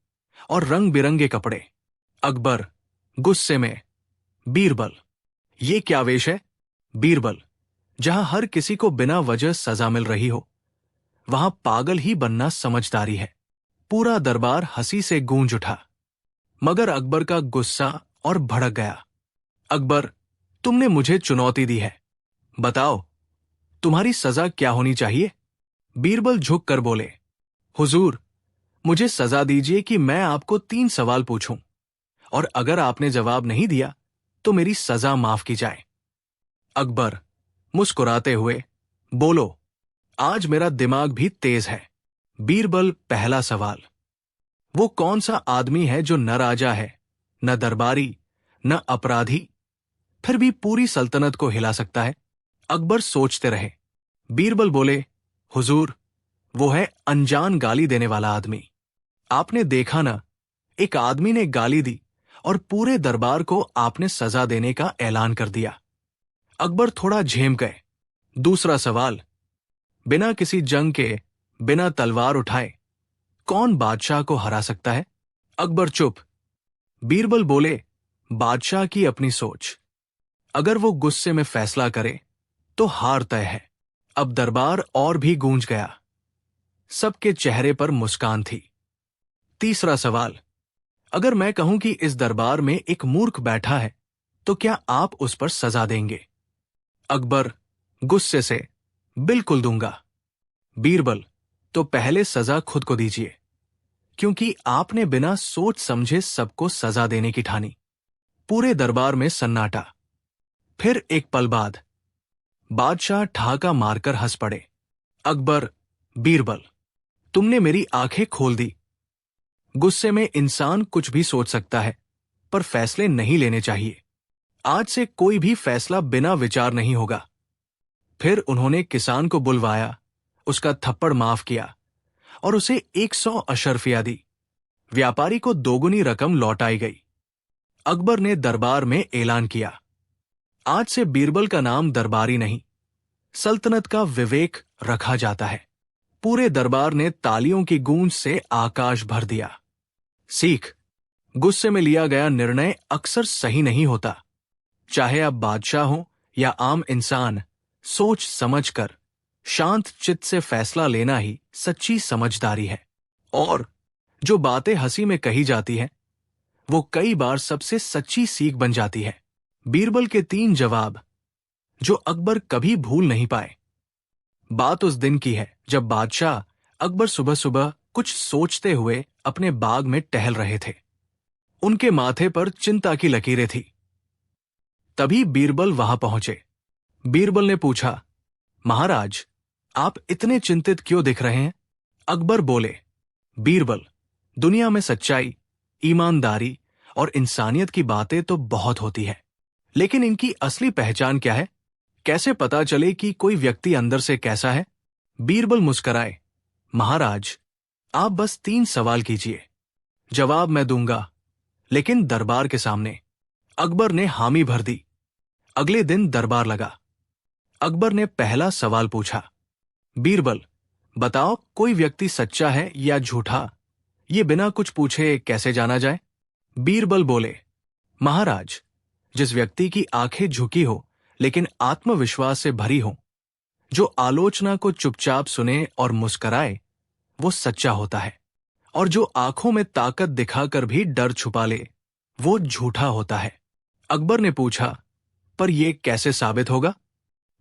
और रंग बिरंगे कपड़े। अकबर गुस्से में, बीरबल, ये क्या वेश है? बीरबल, जहां हर किसी को बिना वजह सजा मिल रही हो, वहां पागल ही बनना समझदारी है। पूरा दरबार हंसी से गूंज उठा, मगर अकबर का गुस्सा और भड़क गया। अकबर, तुमने मुझे चुनौती दी है, बताओ तुम्हारी सजा क्या होनी चाहिए? बीरबल झुक कर बोले, हुजूर, मुझे सजा दीजिए कि मैं आपको 3 सवाल पूछूं, और अगर आपने जवाब नहीं दिया तो मेरी सजा माफ की जाए। अकबर मुस्कुराते हुए, बोलो, आज मेरा दिमाग भी तेज है। बीरबल, पहला सवाल, वो कौन सा आदमी है जो न राजा है, न दरबारी, न अपराधी, फिर भी पूरी सल्तनत को हिला सकता है? अकबर सोचते रहे। बीरबल बोले, हुजूर, वो है अनजान गाली देने वाला आदमी। आपने देखा ना, एक आदमी ने गाली दी और पूरे दरबार को आपने सजा देने का ऐलान कर दिया। अकबर थोड़ा झेम गए। दूसरा सवाल, बिना किसी जंग के, बिना तलवार उठाए कौन बादशाह को हरा सकता है? अकबर चुप। बीरबल बोले, बादशाह की अपनी सोच, अगर वो गुस्से में फैसला करे तो हार तय है। अब दरबार और भी गूंज गया। सबके चेहरे पर मुस्कान थी। तीसरा सवाल, अगर मैं कहूं कि इस दरबार में एक मूर्ख बैठा है तो क्या आप उस पर सजा देंगे? अकबर गुस्से से, बिल्कुल दूंगा। बीरबल, तो पहले सजा खुद को दीजिए, क्योंकि आपने बिना सोच समझे सबको सजा देने की ठानी। पूरे दरबार में सन्नाटा। फिर एक पल बाद बादशाह ठहाका मारकर हंस पड़े। अकबर, बीरबल, तुमने मेरी आंखें खोल दी। गुस्से में इंसान कुछ भी सोच सकता है, पर फैसले नहीं लेने चाहिए। आज से कोई भी फैसला बिना विचार नहीं होगा। फिर उन्होंने किसान को बुलवाया, उसका थप्पड़ माफ किया और उसे 100 अशर्फिया दी। व्यापारी को दोगुनी रकम लौटाई गई। अकबर ने दरबार में ऐलान किया, आज से बीरबल का नाम दरबारी नहीं, सल्तनत का विवेक रखा जाता है। पूरे दरबार ने तालियों की गूंज से आकाश भर दिया। सीख, गुस्से में लिया गया निर्णय अक्सर सही नहीं होता। चाहे आप बादशाह हो या आम इंसान, सोच समझकर शांत चित्त से फैसला लेना ही सच्ची समझदारी है। और जो बातें हंसी में कही जाती है, वो कई बार सबसे सच्ची सीख बन जाती है। बीरबल के 3 जवाब जो अकबर कभी भूल नहीं पाए। बात उस दिन की है जब बादशाह अकबर सुबह सुबह कुछ सोचते हुए अपने बाग में टहल रहे थे। उनके माथे पर चिंता की लकीरें थी। तभी बीरबल वहां पहुंचे। बीरबल ने पूछा, महाराज, आप इतने चिंतित क्यों दिख रहे हैं? अकबर बोले, बीरबल, दुनिया में सच्चाई, ईमानदारी और इंसानियत की बातें तो बहुत होती है, लेकिन इनकी असली पहचान क्या है? कैसे पता चले कि कोई व्यक्ति अंदर से कैसा है? बीरबल मुस्कराए, महाराज, आप बस 3 सवाल कीजिए, जवाब मैं दूंगा, लेकिन दरबार के सामने। अकबर ने हामी भर दी। अगले दिन दरबार लगा। अकबर ने पहला सवाल पूछा, बीरबल, बताओ, कोई व्यक्ति सच्चा है या झूठा? ये बिना कुछ पूछे कैसे जाना जाए? बीरबल बोले, महाराज, जिस व्यक्ति की आंखें झुकी हो लेकिन आत्मविश्वास से भरी हो, जो आलोचना को चुपचाप सुने और मुस्कराए, वो सच्चा होता है। और जो आंखों में ताकत दिखाकर भी डर छुपा ले, वो झूठा होता है। अकबर ने पूछा, पर यह कैसे साबित होगा?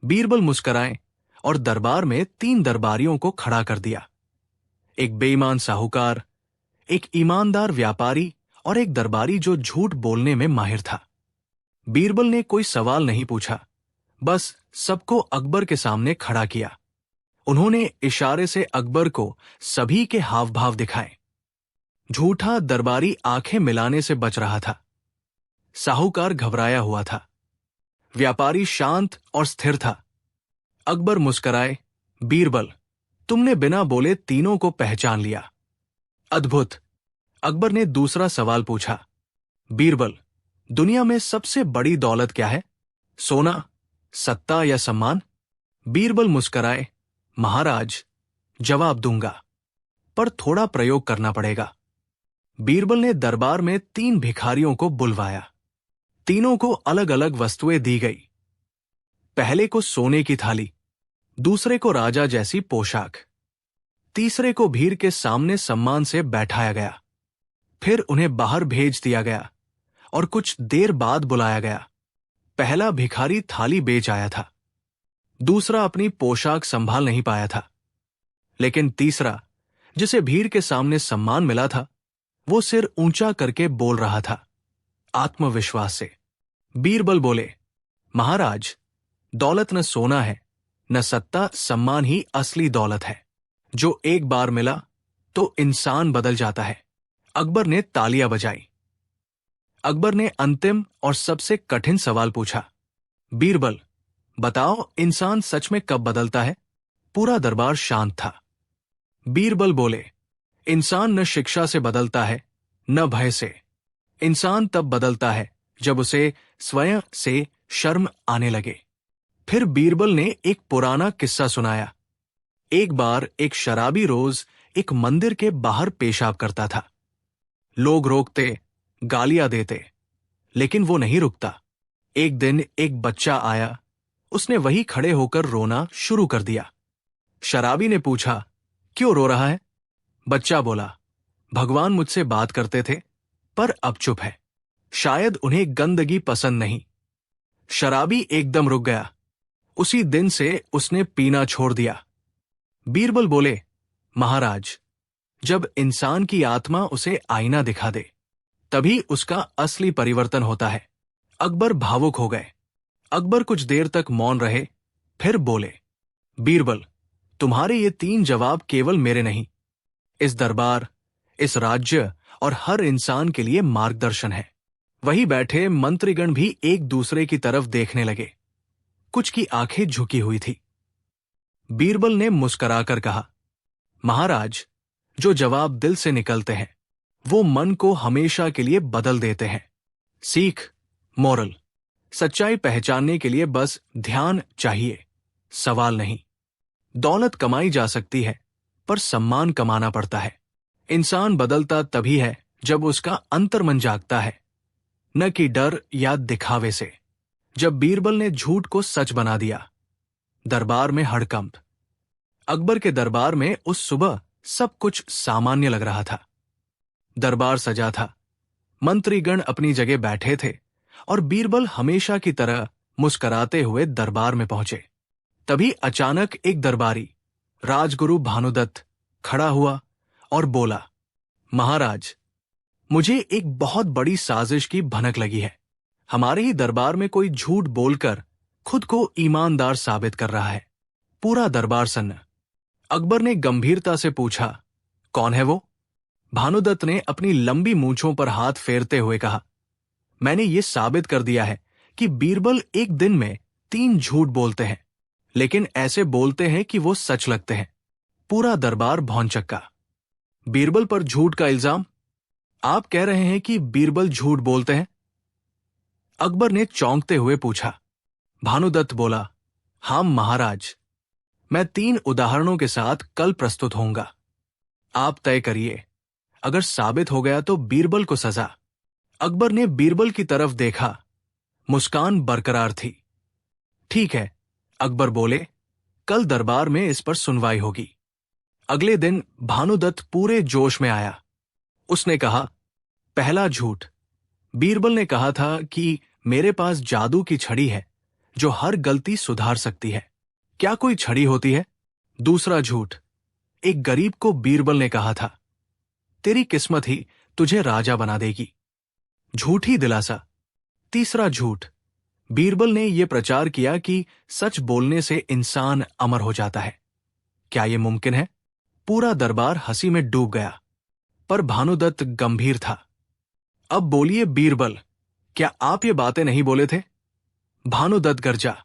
बीरबल मुस्कराए और दरबार में 3 दरबारियों को खड़ा कर दिया। एक बेईमान साहूकार, एक ईमानदार व्यापारी और एक दरबारी जो झूठ बोलने में माहिर था। बीरबल ने कोई सवाल नहीं पूछा, बस सबको अकबर के सामने खड़ा किया। उन्होंने इशारे से अकबर को सभी के हाव भाव दिखाए। झूठा दरबारी आंखें मिलाने से बच रहा था। साहूकार घबराया हुआ था। व्यापारी शांत और स्थिर था। अकबर मुस्कराए, बीरबल, तुमने बिना बोले तीनों को पहचान लिया। अद्भुत। अकबर ने दूसरा सवाल पूछा, बीरबल, दुनिया में सबसे बड़ी दौलत क्या है? सोना, सत्ता या सम्मान? बीरबल मुस्कराए, महाराज, जवाब दूंगा, पर थोड़ा प्रयोग करना पड़ेगा। बीरबल ने दरबार में 3 भिखारियों को बुलवाया। तीनों को अलग अलग वस्तुएं दी गई। पहले को सोने की थाली, दूसरे को राजा जैसी पोशाक, तीसरे को भीड़ के सामने सम्मान से बैठाया गया। फिर उन्हें बाहर भेज दिया गया और कुछ देर बाद बुलाया गया। पहला भिखारी थाली बेच आया था, दूसरा अपनी पोशाक संभाल नहीं पाया था, लेकिन तीसरा, जिसे भीड़ के सामने सम्मान मिला था, वो सिर ऊंचा करके बोल रहा था, आत्मविश्वास से। बीरबल बोले, महाराज, दौलत न सोना है, न सत्ता सम्मान ही असली दौलत है। जो एक बार मिला तो इंसान बदल जाता है। अकबर ने तालियां बजाई। अकबर ने अंतिम और सबसे कठिन सवाल पूछा, बीरबल, बताओ, इंसान सच में कब बदलता है? पूरा दरबार शांत था। बीरबल बोले, इंसान न शिक्षा से बदलता है, न भय से। इंसान तब बदलता है जब उसे स्वयं से शर्म आने लगे। फिर बीरबल ने एक पुराना किस्सा सुनाया। एक बार एक शराबी रोज एक मंदिर के बाहर पेशाब करता था। लोग रोकते, गालियां देते, लेकिन वो नहीं रुकता। एक दिन एक बच्चा आया। उसने वहीं खड़े होकर रोना शुरू कर दिया। शराबी ने पूछा, क्यों रो रहा है? बच्चा बोला, भगवान मुझसे बात करते थे, पर अब चुप है। शायद उन्हें गंदगी पसंद नहीं। शराबी एकदम रुक गया। उसी दिन से उसने पीना छोड़ दिया। बीरबल बोले, महाराज, जब इंसान की आत्मा उसे आईना दिखा दे, तभी उसका असली परिवर्तन होता है। अकबर भावुक हो गए। अकबर कुछ देर तक मौन रहे, फिर बोले, बीरबल, तुम्हारे ये 3 जवाब केवल मेरे नहीं, इस दरबार, इस राज्य और हर इंसान के लिए मार्गदर्शन है। वहीं बैठे मंत्रीगण भी एक दूसरे की तरफ देखने लगे। कुछ की आंखें झुकी हुई थी। बीरबल ने मुस्कुराकर कहा, महाराज, जो जवाब दिल से निकलते हैं, वो मन को हमेशा के लिए बदल देते हैं। सीख, मोरल, सच्चाई पहचानने के लिए बस ध्यान चाहिए, सवाल नहीं। दौलत कमाई जा सकती है, पर सम्मान कमाना पड़ता है। इंसान बदलता तभी है जब उसका अंतर्मन जागता है, न कि डर या दिखावे से। जब बीरबल ने झूठ को सच बना दिया, दरबार में हड़कंप। अकबर के दरबार में उस सुबह सब कुछ सामान्य लग रहा था। दरबार सजा था, मंत्रीगण अपनी जगह बैठे थे और बीरबल हमेशा की तरह मुस्कुराते हुए दरबार में पहुंचे। तभी अचानक एक दरबारी, राजगुरु भानुदत्त, खड़ा हुआ और बोला, महाराज, मुझे एक बहुत बड़ी साजिश की भनक लगी है। हमारे ही दरबार में कोई झूठ बोलकर खुद को ईमानदार साबित कर रहा है। पूरा दरबार सन्न। अकबर ने गंभीरता से पूछा, कौन है वो? भानुदत्त ने अपनी लंबी मूंछों पर हाथ फेरते हुए कहा, मैंने ये साबित कर दिया है कि बीरबल एक दिन में 3 झूठ बोलते हैं, लेकिन ऐसे बोलते हैं कि वो सच लगते हैं। पूरा दरबार भौंचक्का। बीरबल पर झूठ का इल्जाम? आप कह रहे हैं कि बीरबल झूठ बोलते हैं? अकबर ने चौंकते हुए पूछा। भानुदत्त बोला, हां महाराज, मैं 3 उदाहरणों के साथ कल प्रस्तुत होऊंगा। आप तय करिए, अगर साबित हो गया तो बीरबल को सजा। अकबर ने बीरबल की तरफ देखा। मुस्कान बरकरार थी। ठीक है, अकबर बोले, कल दरबार में इस पर सुनवाई होगी। अगले दिन भानुदत्त पूरे जोश में आया। उसने कहा, पहला झूठ, बीरबल ने कहा था कि मेरे पास जादू की छड़ी है जो हर गलती सुधार सकती है। क्या कोई छड़ी होती है? दूसरा झूठ, एक गरीब को बीरबल ने कहा था, तेरी किस्मत ही तुझे राजा बना देगी। झूठी दिलासा। तीसरा झूठ, बीरबल ने यह प्रचार किया कि सच बोलने से इंसान अमर हो जाता है। क्या यह मुमकिन है? पूरा दरबार हंसी में डूब गया, पर भानुदत्त गंभीर था। अब बोलिए बीरबल, क्या आप ये बातें नहीं बोले थे? भानुदत्त गरजा।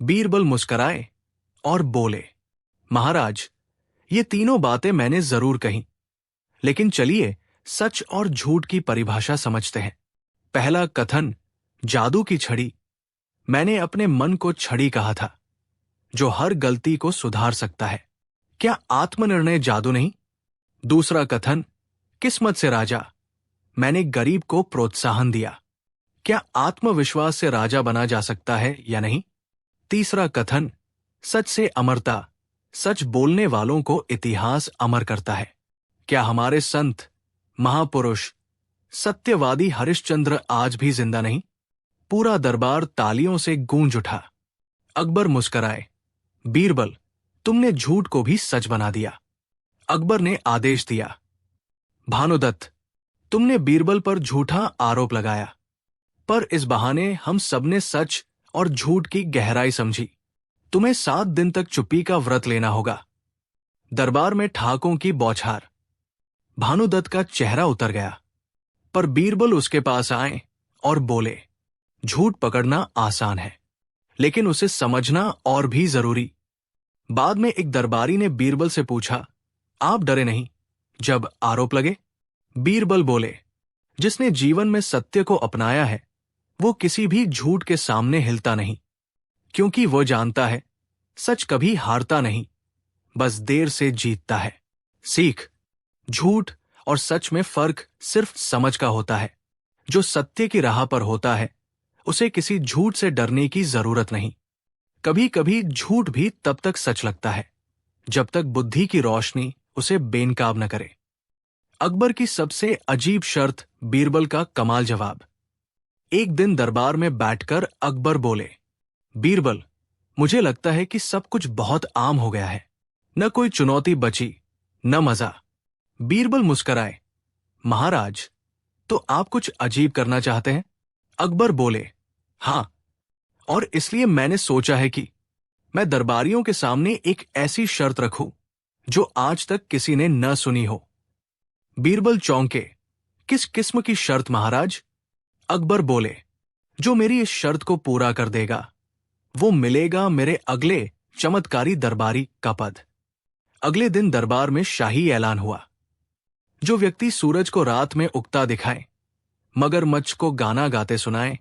बीरबल मुस्कराए और बोले, महाराज, ये तीनों बातें मैंने जरूर कही, लेकिन चलिए सच और झूठ की परिभाषा समझते हैं। पहला कथन, जादू की छड़ी। मैंने अपने मन को छड़ी कहा था, जो हर गलती को सुधार सकता है। क्या आत्मनिर्णय जादू नहीं? दूसरा कथन, किस्मत से राजा। मैंने गरीब को प्रोत्साहन दिया। क्या आत्मविश्वास से राजा बना जा सकता है या नहीं? तीसरा कथन, सच से अमरता। सच बोलने वालों को इतिहास अमर करता है। क्या हमारे संत, महापुरुष, सत्यवादी हरिश्चंद्र आज भी जिंदा नहीं? पूरा दरबार तालियों से गूंज उठा। अकबर मुस्कराए। बीरबल, तुमने झूठ को भी सच बना दिया। अकबर ने आदेश दिया, भानुदत्त, तुमने बीरबल पर झूठा आरोप लगाया, पर इस बहाने हम सबने सच और झूठ की गहराई समझी। तुम्हें 7 दिन तक चुप्पी का व्रत लेना होगा। दरबार में ठाकों की बौछार। भानुदत्त का चेहरा उतर गया, पर बीरबल उसके पास आए और बोले, झूठ पकड़ना आसान है, लेकिन उसे समझना और भी जरूरी। बाद में एक दरबारी ने बीरबल से पूछा, आप डरे नहीं जब आरोप लगे? बीरबल बोले, जिसने जीवन में सत्य को अपनाया है वो किसी भी झूठ के सामने हिलता नहीं, क्योंकि वो जानता है सच कभी हारता नहीं, बस देर से जीतता है। सीख, झूठ और सच में फर्क सिर्फ समझ का होता है। जो सत्य की राह पर होता है उसे किसी झूठ से डरने की जरूरत नहीं। कभी कभी झूठ भी तब तक सच लगता है जब तक बुद्धि की रोशनी उसे बेनकाब न करे। अकबर की सबसे अजीब शर्त, बीरबल का कमाल जवाब। एक दिन दरबार में बैठकर अकबर बोले, बीरबल, मुझे लगता है कि सब कुछ बहुत आम हो गया है, न कोई चुनौती बची न मजा। बीरबल मुस्कराए, महाराज, तो आप कुछ अजीब करना चाहते हैं? अकबर बोले, हां, और इसलिए मैंने सोचा है कि मैं दरबारियों के सामने एक ऐसी शर्त रखूं जो आज तक किसी ने न सुनी हो। बीरबल चौंके, किस किस्म की शर्त महाराज? अकबर बोले, जो मेरी इस शर्त को पूरा कर देगा वो मिलेगा मेरे अगले चमत्कारी दरबारी का पद। अगले दिन दरबार में शाही ऐलान हुआ, जो व्यक्ति सूरज को रात में उगता दिखाए, मगरमच्छ को गाना गाते सुनाए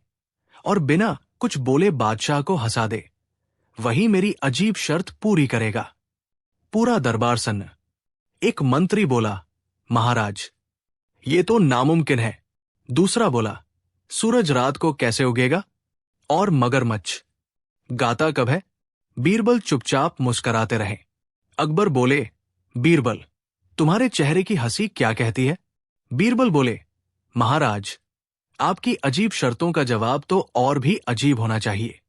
और बिना कुछ बोले बादशाह को हंसा दे, वही मेरी अजीब शर्त पूरी करेगा। पूरा दरबार सन्न। एक मंत्री बोला, महाराज, ये तो नामुमकिन है। दूसरा बोला, सूरज रात को कैसे उगेगा? और मगरमच्छ गाता कब है? बीरबल चुपचाप मुस्कराते रहे। अकबर बोले, बीरबल, तुम्हारे चेहरे की हंसी क्या कहती है? बीरबल बोले, महाराज, आपकी अजीब शर्तों का जवाब तो और भी अजीब होना चाहिए।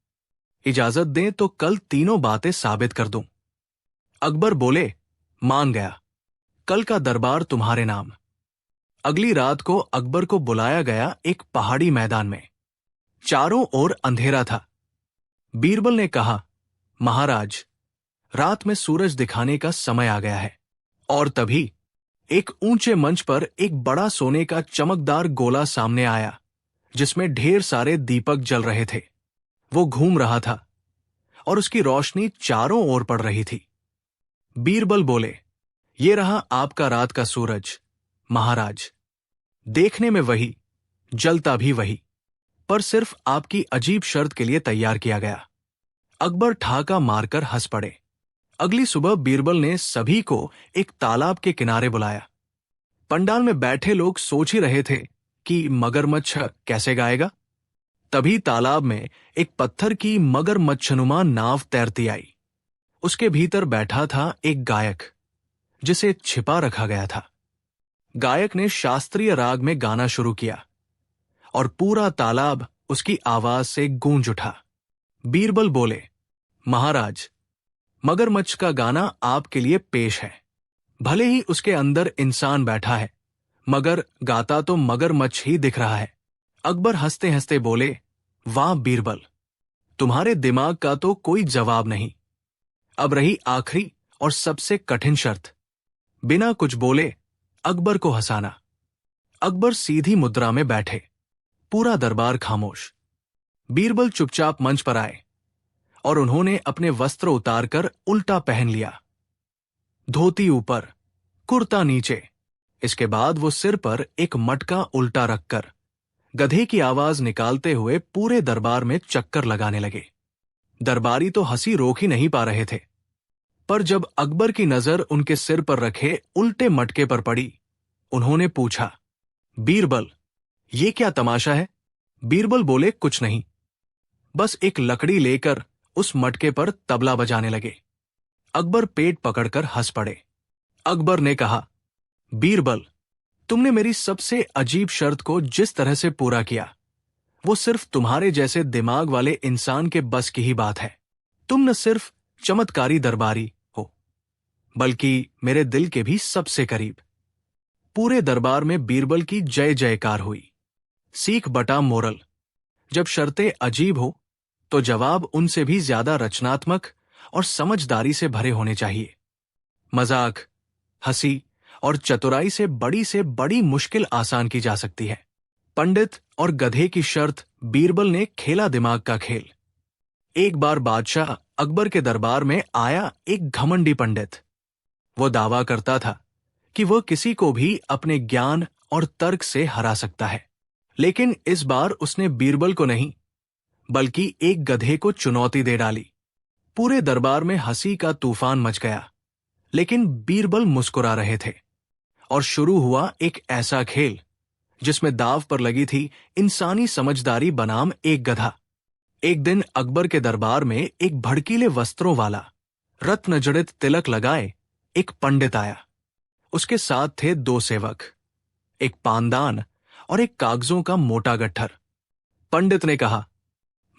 इजाजत दें तो कल तीनों बातें साबित कर दूं। अकबर बोले, मान गया, कल का दरबार तुम्हारे नाम। अगली रात को अकबर को बुलाया गया एक पहाड़ी मैदान में। चारों ओर अंधेरा था। बीरबल ने कहा, महाराज, रात में सूरज दिखाने का समय आ गया है। और तभी एक ऊंचे मंच पर एक बड़ा सोने का चमकदार गोला सामने आया, जिसमें ढेर सारे दीपक जल रहे थे। वो घूम रहा था और उसकी रोशनी चारों ओर पड़ रही थी। बीरबल बोले, ये रहा आपका रात का सूरज, महाराज। देखने में वही, जलता भी वही, पर सिर्फ आपकी अजीब शर्त के लिए तैयार किया गया। अकबर ठाका मारकर हंस पड़े। अगली सुबह बीरबल ने सभी को एक तालाब के किनारे बुलाया। पंडाल में बैठे लोग सोच ही रहे थे कि मगरमच्छ कैसे गाएगा। तभी तालाब में एक पत्थर की मगरमच्छनुमा नाव तैरती आई। उसके भीतर बैठा था एक गायक, जिसे छिपा रखा गया था। गायक ने शास्त्रीय राग में गाना शुरू किया और पूरा तालाब उसकी आवाज से गूंज उठा। बीरबल बोले, महाराज, मगरमच्छ का गाना आपके लिए पेश है। भले ही उसके अंदर इंसान बैठा है, मगर गाता तो मगरमच्छ ही दिख रहा है। अकबर हंसते हंसते बोले, वाह बीरबल, तुम्हारे दिमाग का तो कोई जवाब नहीं। अब रही आखिरी और सबसे कठिन शर्त। बिना कुछ बोले अकबर को हंसाना। अकबर सीधी मुद्रा में बैठे। पूरा दरबार खामोश। बीरबल चुपचाप मंच पर आए और उन्होंने अपने वस्त्र उतारकर उल्टा पहन लिया। धोती ऊपर, कुर्ता नीचे। इसके बाद वो सिर पर एक मटका उल्टा रखकर गधे की आवाज निकालते हुए पूरे दरबार में चक्कर लगाने लगे। दरबारी तो हंसी रोक ही नहीं पा रहे थे, पर जब अकबर की नजर उनके सिर पर रखे उल्टे मटके पर पड़ी, उन्होंने पूछा, बीरबल, ये क्या तमाशा है? बीरबल बोले, कुछ नहीं, बस एक लकड़ी लेकर उस मटके पर तबला बजाने लगे। अकबर पेट पकड़कर हंस पड़े। अकबर ने कहा, बीरबल, तुमने मेरी सबसे अजीब शर्त को जिस तरह से पूरा किया, वो सिर्फ तुम्हारे जैसे दिमाग वाले इंसान के बस की ही बात है। तुम न सिर्फ चमत्कारी दरबारी हो, बल्कि मेरे दिल के भी सबसे करीब। पूरे दरबार में बीरबल की जय जयकार हुई। सीख बटा मोरल: जब शर्तें अजीब हो तो जवाब उनसे भी ज्यादा रचनात्मक और समझदारी से भरे होने चाहिए। मजाक, हंसी और चतुराई से बड़ी मुश्किल आसान की जा सकती है। पंडित और गधे की शर्त बीरबल ने खेला दिमाग का खेल। एक बार बादशाह अकबर के दरबार में आया एक घमंडी पंडित। वो दावा करता था कि वह किसी को भी अपने ज्ञान और तर्क से हरा सकता है। लेकिन इस बार उसने बीरबल को नहीं, बल्कि एक गधे को चुनौती दे डाली। पूरे दरबार में हंसी का तूफान मच गया, लेकिन बीरबल मुस्कुरा रहे थे। और शुरू हुआ एक ऐसा खेल जिसमें दाव पर लगी थी इंसानी समझदारी बनाम एक गधा। एक दिन अकबर के दरबार में एक भड़कीले वस्त्रों वाला, रत्न जड़ित तिलक लगाए एक पंडित आया। उसके साथ थे 2 सेवक, एक पानदान और एक कागजों का मोटा गट्ठर। पंडित ने कहा,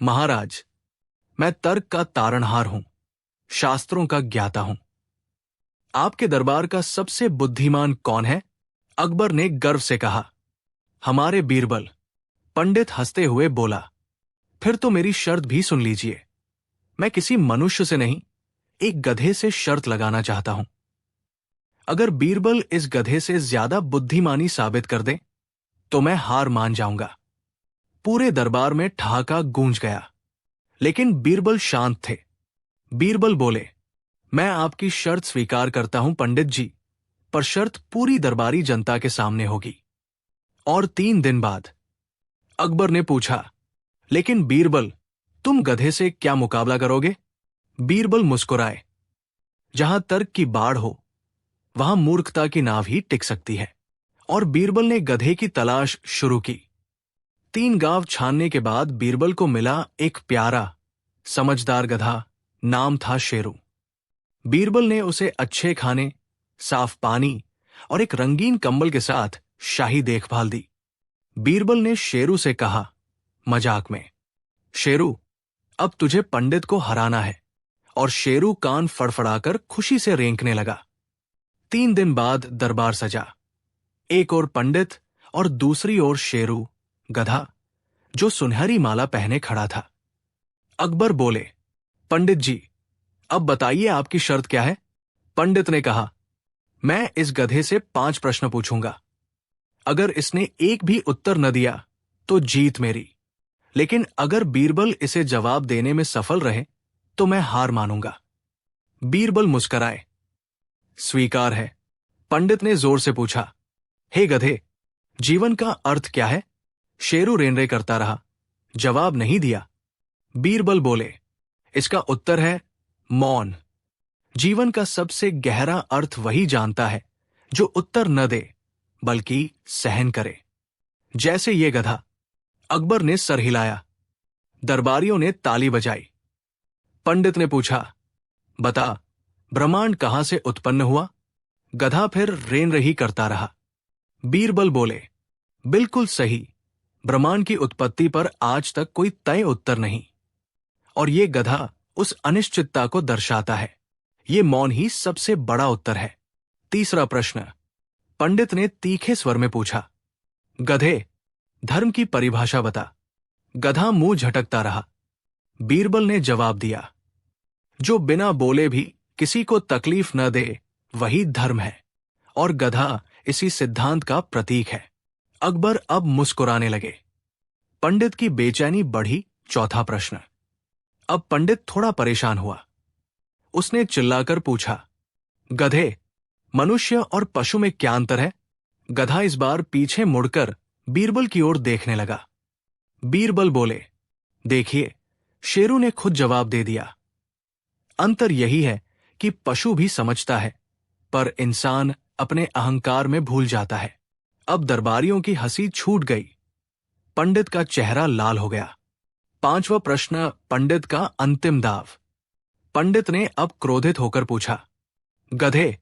महाराज, मैं तर्क का तारणहार हूं, शास्त्रों का ज्ञाता हूं। आपके दरबार का सबसे बुद्धिमान कौन है? अकबर ने गर्व से कहा, हमारे बीरबल। पंडित हंसते हुए बोला, फिर तो मेरी शर्त भी सुन लीजिए। मैं किसी मनुष्य से नहीं, एक गधे से शर्त लगाना चाहता हूं। अगर बीरबल इस गधे से ज्यादा बुद्धिमानी साबित कर दे तो मैं हार मान जाऊंगा। पूरे दरबार में ठहाका गूंज गया, लेकिन बीरबल शांत थे। बीरबल बोले, मैं आपकी शर्त स्वीकार करता हूं पंडित जी, पर शर्त पूरी दरबारी जनता के सामने होगी। और 3 दिन बाद अकबर ने पूछा, लेकिन बीरबल, तुम गधे से क्या मुकाबला करोगे? बीरबल मुस्कुराए, जहां तर्क की बाढ़ हो वहां मूर्खता की नाव ही टिक सकती है। और बीरबल ने गधे की तलाश शुरू की। 3 गांव छानने के बाद बीरबल को मिला एक प्यारा, समझदार गधा। नाम था शेरू। बीरबल ने उसे अच्छे खाने, साफ पानी और एक रंगीन कंबल के साथ शाही देखभाल दी। बीरबल ने शेरू से कहा, मजाक में, शेरू, अब तुझे पंडित को हराना है। और शेरू कान फड़फड़ाकर खुशी से रेंकने लगा। 3 दिन बाद दरबार सजा। एक ओर पंडित और दूसरी ओर शेरू, गधा, जो सुनहरी माला पहने खड़ा था। अकबर बोले, पंडित जी, अब बताइए आपकी शर्त क्या है? पंडित ने कहा, मैं इस गधे से 5 प्रश्न पूछूंगा। अगर इसने एक भी उत्तर न दिया तो जीत मेरी, लेकिन अगर बीरबल इसे जवाब देने में सफल रहे तो मैं हार मानूंगा। बीरबल मुस्कराए, स्वीकार है। पंडित ने जोर से पूछा, हे गधे, जीवन का अर्थ क्या है? शेरू रेनरे करता रहा, जवाब नहीं दिया। बीरबल बोले, इसका उत्तर है मौन। जीवन का सबसे गहरा अर्थ वही जानता है जो उत्तर न दे, बल्कि सहन करे। जैसे ये गधा। अकबर ने सर हिलाया। दरबारियों ने ताली बजाई। पंडित ने पूछा, बता, ब्रह्मांड कहां से उत्पन्न हुआ? गधा फिर रेन रही करता रहा। बीरबल बोले, बिल्कुल सही, ब्रह्मांड की उत्पत्ति पर आज तक कोई तय उत्तर नहीं। और ये गधा उस अनिश्चितता को दर्शाता है। ये मौन ही सबसे बड़ा उत्तर है। तीसरा प्रश्न, पंडित ने तीखे स्वर में पूछा, गधे, धर्म की परिभाषा बता। गधा मुंह झटकता रहा। बीरबल ने जवाब दिया, जो बिना बोले भी किसी को तकलीफ न दे वही धर्म है, और गधा इसी सिद्धांत का प्रतीक है। अकबर अब मुस्कुराने लगे। पंडित की बेचैनी बढ़ी। चौथा प्रश्न। अब पंडित थोड़ा परेशान हुआ। उसने चिल्लाकर पूछा, गधे, मनुष्य और पशु में क्या अंतर है? गधा इस बार पीछे मुड़कर बीरबल की ओर देखने लगा। बीरबल बोले, देखिए, शेरू ने खुद जवाब दे दिया। अंतर यही है कि पशु भी समझता है, पर इंसान अपने अहंकार में भूल जाता है। अब दरबारियों की हंसी छूट गई। पंडित का चेहरा लाल हो गया। 5वां प्रश्न, पंडित का अंतिम दाव। पंडित ने अब क्रोधित होकर पूछा, गधे,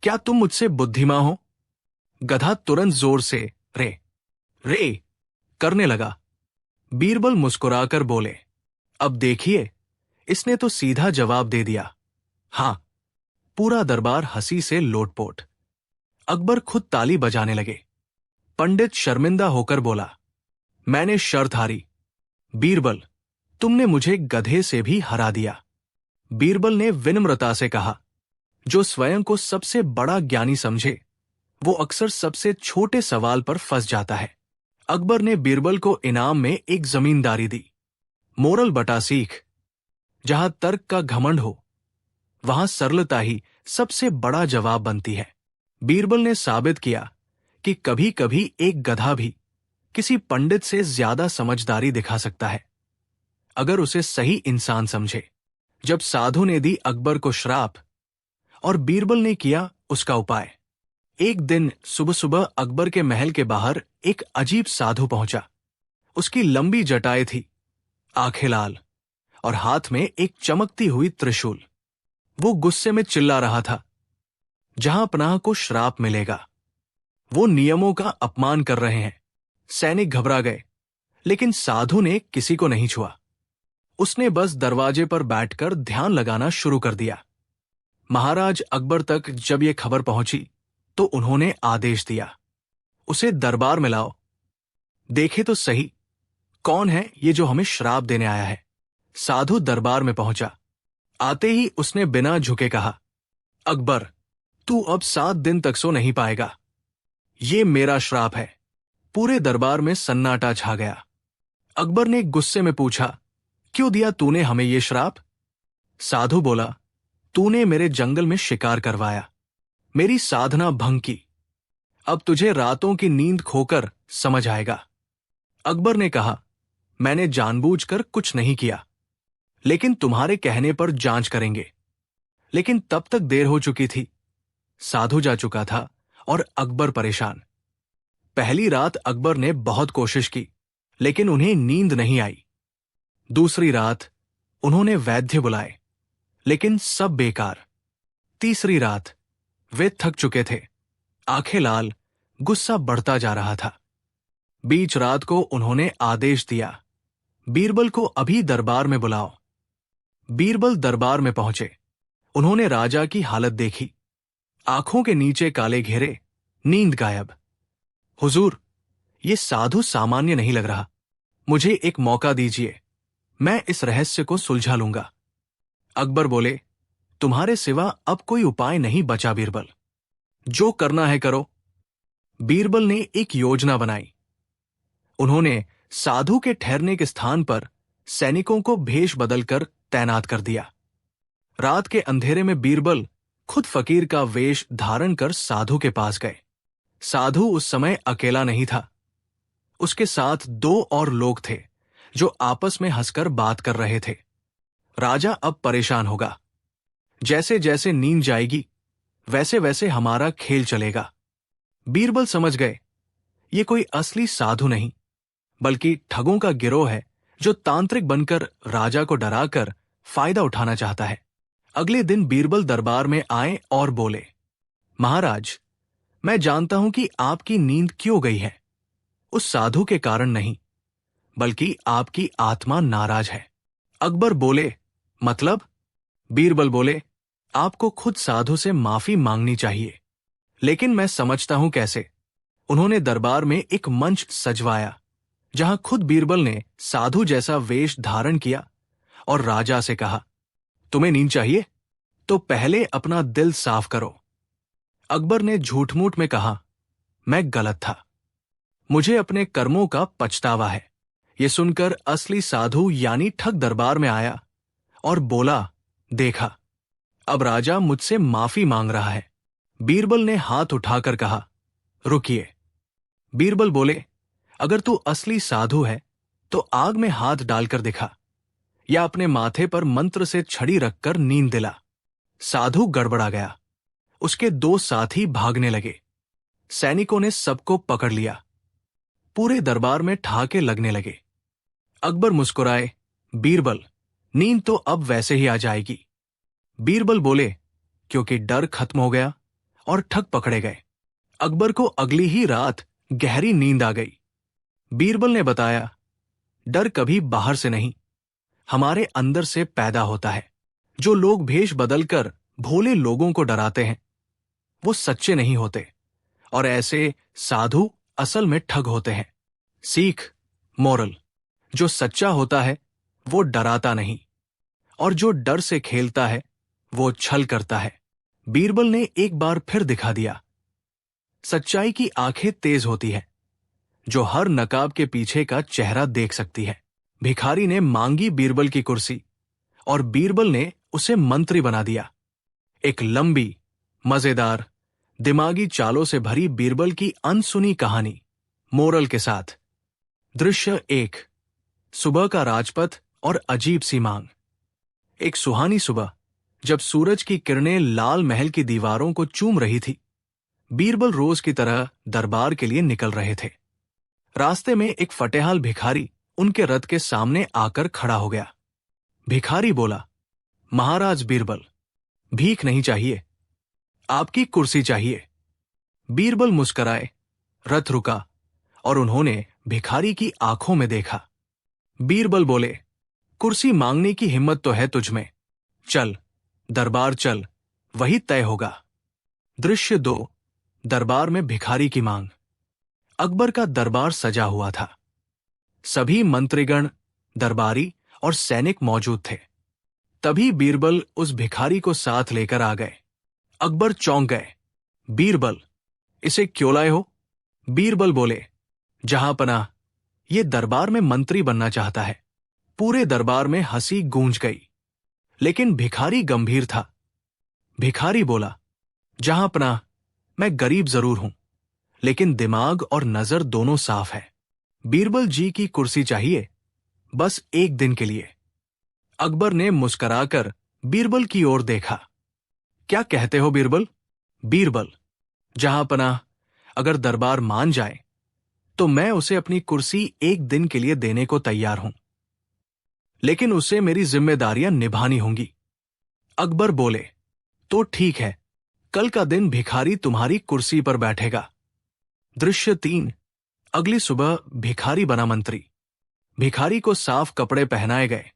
क्या तुम मुझसे बुद्धिमान हो? गधा तुरंत जोर से रे रे करने लगा। बीरबल मुस्कुराकर बोले, अब देखिए, इसने तो सीधा जवाब दे दिया। हां, पूरा दरबार हंसी से लोटपोट। अकबर खुद ताली बजाने लगे। पंडित शर्मिंदा होकर बोला, मैंने शर्त हारी। बीरबल, तुमने मुझे गधे से भी हरा दिया। बीरबल ने विनम्रता से कहा, जो स्वयं को सबसे बड़ा ज्ञानी समझे वो अक्सर सबसे छोटे सवाल पर फंस जाता है। अकबर ने बीरबल को इनाम में एक जमींदारी दी। मोरल बटा सीख, जहां तर्क का घमंड हो वहां सरलता ही सबसे बड़ा जवाब बनती है। बीरबल ने साबित किया कि कभी कभी एक गधा भी किसी पंडित से ज्यादा समझदारी दिखा सकता है, अगर उसे सही इंसान समझे। जब साधु ने दी अकबर को श्राप और बीरबल ने किया उसका उपाय। एक दिन सुबह सुबह अकबर के महल के बाहर एक अजीब साधु पहुंचा। उसकी लंबी जटाएं थी, आंखें लाल और हाथ में एक चमकती हुई त्रिशूल। वो गुस्से में चिल्ला रहा था, जहां पनाह को श्राप मिलेगा। वो नियमों का अपमान कर रहे हैं। सैनिक घबरा गए, लेकिन साधु ने किसी को नहीं छुआ। उसने बस दरवाजे पर बैठकर ध्यान लगाना शुरू कर दिया। महाराज अकबर तक जब यह खबर पहुंची तो उन्होंने आदेश दिया, उसे दरबार में लाओ, देखे तो सही कौन है ये जो हमें श्राप देने आया है। साधु दरबार में पहुंचा। आते ही उसने बिना झुके कहा, अकबर, तू अब 7 दिन तक सो नहीं पाएगा। ये मेरा श्राप है। पूरे दरबार में सन्नाटा छा गया। अकबर ने गुस्से में पूछा, क्यों दिया तूने हमें ये श्राप? साधु बोला, तूने मेरे जंगल में शिकार करवाया, मेरी साधना भंग की। अब तुझे रातों की नींद खोकर समझ आएगा। अकबर ने कहा, मैंने जानबूझकर कुछ नहीं किया, लेकिन तुम्हारे कहने पर जांच करेंगे। लेकिन तब तक देर हो चुकी थी। साधु जा चुका था और अकबर परेशान। पहली रात अकबर ने बहुत कोशिश की, लेकिन उन्हें नींद नहीं आई। दूसरी रात उन्होंने वैद्य बुलाए, लेकिन सब बेकार। तीसरी रात वे थक चुके थे, आंखें लाल, गुस्सा बढ़ता जा रहा था। बीच रात को उन्होंने आदेश दिया, बीरबल को अभी दरबार में बुलाओ। बीरबल दरबार में पहुंचे। उन्होंने राजा की हालत देखी, आंखों के नीचे काले घेरे, नींद गायब। हुजूर, ये साधु सामान्य नहीं लग रहा, मुझे एक मौका दीजिए, मैं इस रहस्य को सुलझा लूंगा। अकबर बोले, तुम्हारे सिवा अब कोई उपाय नहीं बचा बीरबल, जो करना है करो। बीरबल ने एक योजना बनाई। उन्होंने साधु के ठहरने के स्थान पर सैनिकों को भेष बदलकर तैनात कर दिया। रात के अंधेरे में बीरबल खुद फकीर का वेश धारण कर साधु के पास गए। साधु उस समय अकेला नहीं था, उसके साथ 2 और लोग थे जो आपस में हंसकर बात कर रहे थे। राजा अब परेशान होगा, जैसे जैसे नींद जाएगी वैसे वैसे हमारा खेल चलेगा। बीरबल समझ गए, ये कोई असली साधु नहीं, बल्कि ठगों का गिरोह है जो तांत्रिक बनकर राजा को डराकर फायदा उठाना चाहता है। अगले दिन बीरबल दरबार में आए और बोले, महाराज, मैं जानता हूं कि आपकी नींद क्यों गई है। उस साधु के कारण नहीं, बल्कि आपकी आत्मा नाराज है। अकबर बोले, मतलब? बीरबल बोले, आपको खुद साधु से माफी मांगनी चाहिए, लेकिन मैं समझता हूं कैसे। उन्होंने दरबार में एक मंच सजवाया, जहां खुद बीरबल ने साधु जैसा वेश धारण किया और राजा से कहा, तुम्हें नींद चाहिए तो पहले अपना दिल साफ करो। अकबर ने झूठ मूठ में कहा, मैं गलत था, मुझे अपने कर्मों का पछतावा है। यह सुनकर असली साधु यानी ठग दरबार में आया और बोला, देखा, अब राजा मुझसे माफी मांग रहा है। बीरबल ने हाथ उठाकर कहा, रुकिए। बीरबल बोले, अगर तू असली साधु है तो आग में हाथ डालकर दिखा, या अपने माथे पर मंत्र से छड़ी रखकर नींद दिला। साधु गड़बड़ा गया। उसके 2 साथी भागने लगे। सैनिकों ने सबको पकड़ लिया। पूरे दरबार में ठहाके लगने लगे। अकबर मुस्कुराए, बीरबल, नींद तो अब वैसे ही आ जाएगी। बीरबल बोले, क्योंकि डर खत्म हो गया और ठग पकड़े गए। अकबर को अगली ही रात गहरी नींद आ गई। बीरबल ने बताया, डर कभी बाहर से नहीं, हमारे अंदर से पैदा होता है। जो लोग भेष बदलकर भोले लोगों को डराते हैं, वो सच्चे नहीं होते, और ऐसे साधु असल में ठग होते हैं। सीख, मोरल, जो सच्चा होता है वो डराता नहीं, और जो डर से खेलता है वो छल करता है। बीरबल ने एक बार फिर दिखा दिया। सच्चाई की आंखें तेज होती है, जो हर नकाब के पीछे का चेहरा देख सकती है। भिखारी ने मांगी बीरबल की कुर्सी, और बीरबल ने उसे मंत्री बना दिया। एक लंबी, मजेदार, दिमागी चालों से भरी बीरबल की अनसुनी कहानी, मोरल के साथ। दृश्य 1। सुबह का राजपथ और अजीब सी मांग। एक सुहानी सुबह, जब सूरज की किरणें लाल महल की दीवारों को चूम रही थी, बीरबल रोज की तरह दरबार के लिए निकल रहे थे। रास्ते में एक फटेहाल भिखारी उनके रथ के सामने आकर खड़ा हो गया। भिखारी बोला, महाराज बीरबल, भीख नहीं चाहिए, आपकी कुर्सी चाहिए। बीरबल मुस्कराए, रथ रुका, और उन्होंने भिखारी की आंखों में देखा। बीरबल बोले, कुर्सी मांगने की हिम्मत तो है तुझ में, चल दरबार चल, वही तय होगा। दृश्य 2। दरबार में भिखारी की मांग। अकबर का दरबार सजा हुआ था। सभी मंत्रीगण, दरबारी और सैनिक मौजूद थे। तभी बीरबल उस भिखारी को साथ लेकर आ गए। अकबर चौंक गए। बीरबल, इसे क्यों लाए हो? बीरबल बोले, जहांपनाह, ये दरबार में मंत्री बनना चाहता है। पूरे दरबार में हंसी गूंज गई, लेकिन भिखारी गंभीर था। भिखारी बोला, जहांपनाह, मैं गरीब जरूर हूं, लेकिन दिमाग और नजर दोनों साफ है। बीरबल जी की कुर्सी चाहिए, बस एक दिन के लिए। अकबर ने मुस्कराकर बीरबल की ओर देखा। क्या कहते हो बीरबल? बीरबल, जहांपनाह, अगर दरबार मान जाए तो मैं उसे अपनी कुर्सी एक दिन के लिए देने को तैयार हूं, लेकिन उसे मेरी जिम्मेदारियां निभानी होंगी। अकबर बोले, तो ठीक है, कल का दिन भिखारी तुम्हारी कुर्सी पर बैठेगा। दृश्य 3। अगली सुबह भिखारी बना मंत्री। भिखारी को साफ कपड़े पहनाए गए,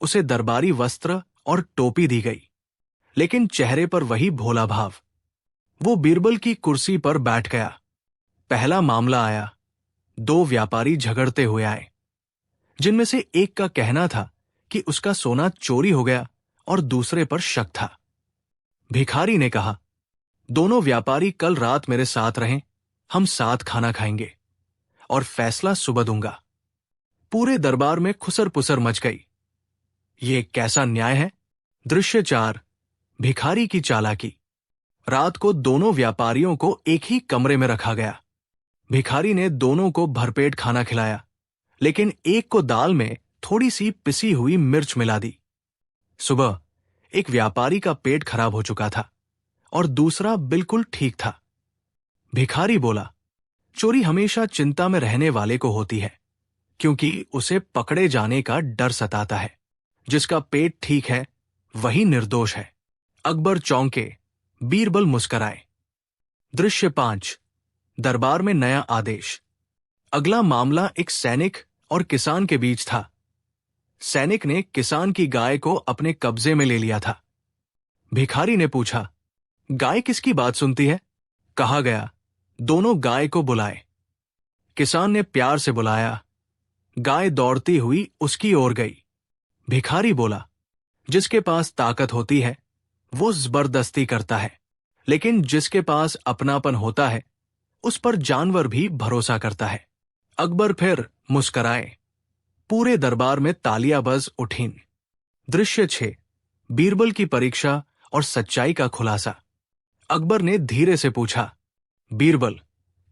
उसे दरबारी वस्त्र और टोपी दी गई, लेकिन चेहरे पर वही भोला भाव। वो बीरबल की कुर्सी पर बैठ गया। पहला मामला आया। 2 व्यापारी झगड़ते हुए आए, जिनमें से एक का कहना था कि उसका सोना चोरी हो गया और दूसरे पर शक था। भिखारी ने कहा, दोनों व्यापारी कल रात मेरे साथ रहें, हम साथ खाना खाएंगे और फैसला सुबह दूंगा। पूरे दरबार में खुसर पुसर मच गई। ये कैसा न्याय है? दृश्य 4। भिखारी की चालाकी। रात को दोनों व्यापारियों को एक ही कमरे में रखा गया। भिखारी ने दोनों को भरपेट खाना खिलाया, लेकिन एक को दाल में थोड़ी सी पिसी हुई मिर्च मिला दी। सुबह एक व्यापारी का पेट खराब हो चुका था और दूसरा बिल्कुल ठीक था। भिखारी बोला, चोरी हमेशा चिंता में रहने वाले को होती है, क्योंकि उसे पकड़े जाने का डर सताता है। जिसका पेट ठीक है वही निर्दोष है। अकबर चौंके, बीरबल मुस्कराए। दृश्य 5। दरबार में नया आदेश। अगला मामला एक सैनिक और किसान के बीच था। सैनिक ने किसान की गाय को अपने कब्जे में ले लिया था। भिखारी ने पूछा, गाय किसकी बात सुनती है? कहा गया, दोनों गाय को बुलाए। किसान ने प्यार से बुलाया। गाय दौड़ती हुई उसकी ओर गई। भिखारी बोला, जिसके पास ताकत होती है वो जबरदस्ती करता है, लेकिन जिसके पास अपनापन होता है उस पर जानवर भी भरोसा करता है। अकबर फिर मुस्कराए। पूरे दरबार में तालियां बज उठीं। दृश्य 6। बीरबल की परीक्षा और सच्चाई का खुलासा। अकबर ने धीरे से पूछा, बीरबल,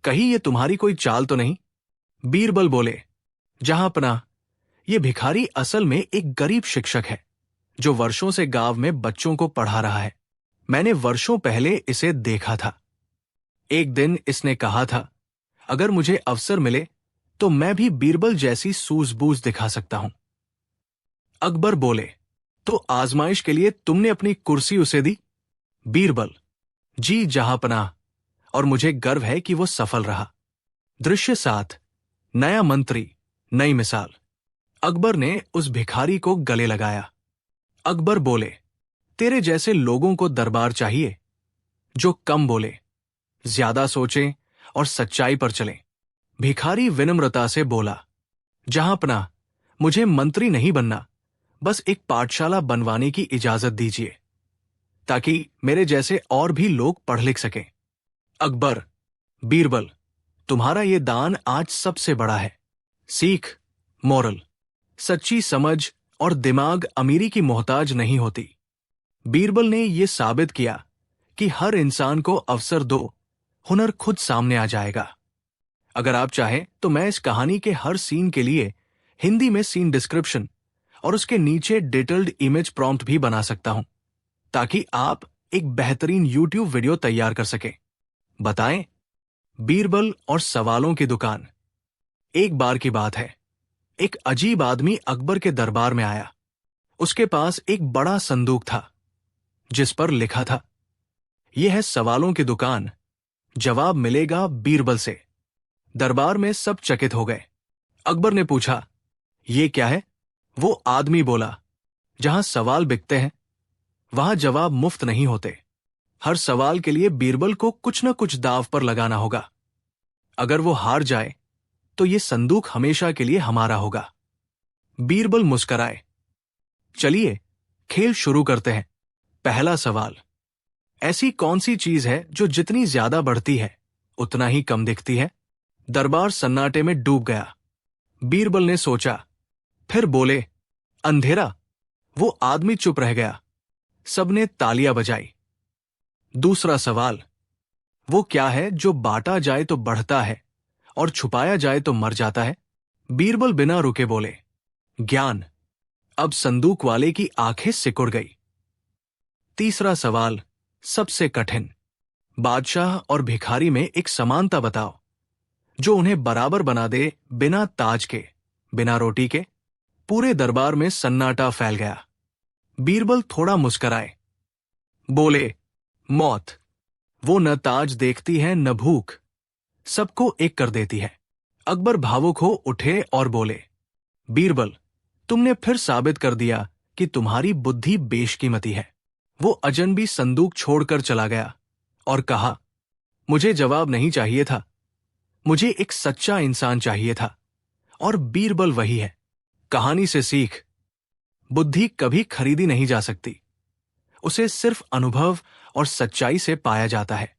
कहीं ये तुम्हारी कोई चाल तो नहीं? बीरबल बोले, जहांपनाह, ये भिखारी असल में एक गरीब शिक्षक है जो वर्षों से गांव में बच्चों को पढ़ा रहा है। मैंने वर्षों पहले इसे देखा था। एक दिन इसने कहा था, अगर मुझे अवसर मिले तो मैं भी बीरबल जैसी सूझबूझ दिखा सकता हूं। अकबर बोले, तो आजमाइश के लिए तुमने अपनी कुर्सी उसे दी? बीरबल, जी जहांपनाह, और मुझे गर्व है कि वो सफल रहा। दृश्य 7। नया मंत्री, नई मिसाल। अकबर ने उस भिखारी को गले लगाया। अकबर बोले, तेरे जैसे लोगों को दरबार चाहिए जो कम बोले, ज्यादा सोचें और सच्चाई पर चलें। भिखारी विनम्रता से बोला, जहांपना, मुझे मंत्री नहीं बनना, बस एक पाठशाला बनवाने की इजाजत दीजिए ताकि मेरे जैसे और भी लोग पढ़ लिख सकें। अकबर, बीरबल, तुम्हारा ये दान आज सबसे बड़ा है। सीख, मोरल, सच्ची समझ और दिमाग अमीरी की मोहताज नहीं होती। बीरबल ने यह साबित किया कि हर इंसान को अवसर दो, हुनर खुद सामने आ जाएगा। अगर आप चाहें तो मैं इस कहानी के हर सीन के लिए हिंदी में सीन डिस्क्रिप्शन और उसके नीचे डिटेल्ड इमेज प्रॉम्प्ट भी बना सकता हूं, ताकि आप एक बेहतरीन YouTube वीडियो तैयार कर सकें। बताएं, बीरबल और सवालों की दुकान। एक बार की बात है, एक अजीब आदमी अकबर के दरबार में आया। उसके पास एक बड़ा संदूक था जिस पर लिखा था, यह है सवालों की दुकान, जवाब मिलेगा बीरबल से। दरबार में सब चकित हो गए। अकबर ने पूछा, यह क्या है? वो आदमी बोला, जहां सवाल बिकते हैं वहां जवाब मुफ्त नहीं होते। हर सवाल के लिए बीरबल को कुछ न कुछ दांव पर लगाना होगा। अगर वो हार जाए तो ये संदूक हमेशा के लिए हमारा होगा। बीरबल मुस्कराए। चलिए खेल शुरू करते हैं। पहला सवाल, ऐसी कौन सी चीज है जो जितनी ज्यादा बढ़ती है उतना ही कम दिखती है? दरबार सन्नाटे में डूब गया। बीरबल ने सोचा, फिर बोले, अंधेरा। वो आदमी चुप रह गया। सबने तालियां बजाई। दूसरा सवाल, वो क्या है जो बांटा जाए तो बढ़ता है और छुपाया जाए तो मर जाता है? बीरबल बिना रुके बोले, ज्ञान। अब संदूक वाले की आंखें सिकुड़ गई। तीसरा सवाल, सबसे कठिन, बादशाह और भिखारी में एक समानता बताओ जो उन्हें बराबर बना दे, बिना ताज के, बिना रोटी के। पूरे दरबार में सन्नाटा फैल गया। बीरबल थोड़ा मुस्कराए, बोले, मौत। वो न ताज देखती है न भूख, सबको एक कर देती है। अकबर भावुक हो उठे और बोले, बीरबल, तुमने फिर साबित कर दिया कि तुम्हारी बुद्धि बेशकीमती है। वो अजनबी संदूक छोड़कर चला गया और कहा, मुझे जवाब नहीं चाहिए था, मुझे एक सच्चा इंसान चाहिए था, और बीरबल वही है। कहानी से सीख, बुद्धि कभी खरीदी नहीं जा सकती, उसे सिर्फ अनुभव और सच्चाई से पाया जाता है।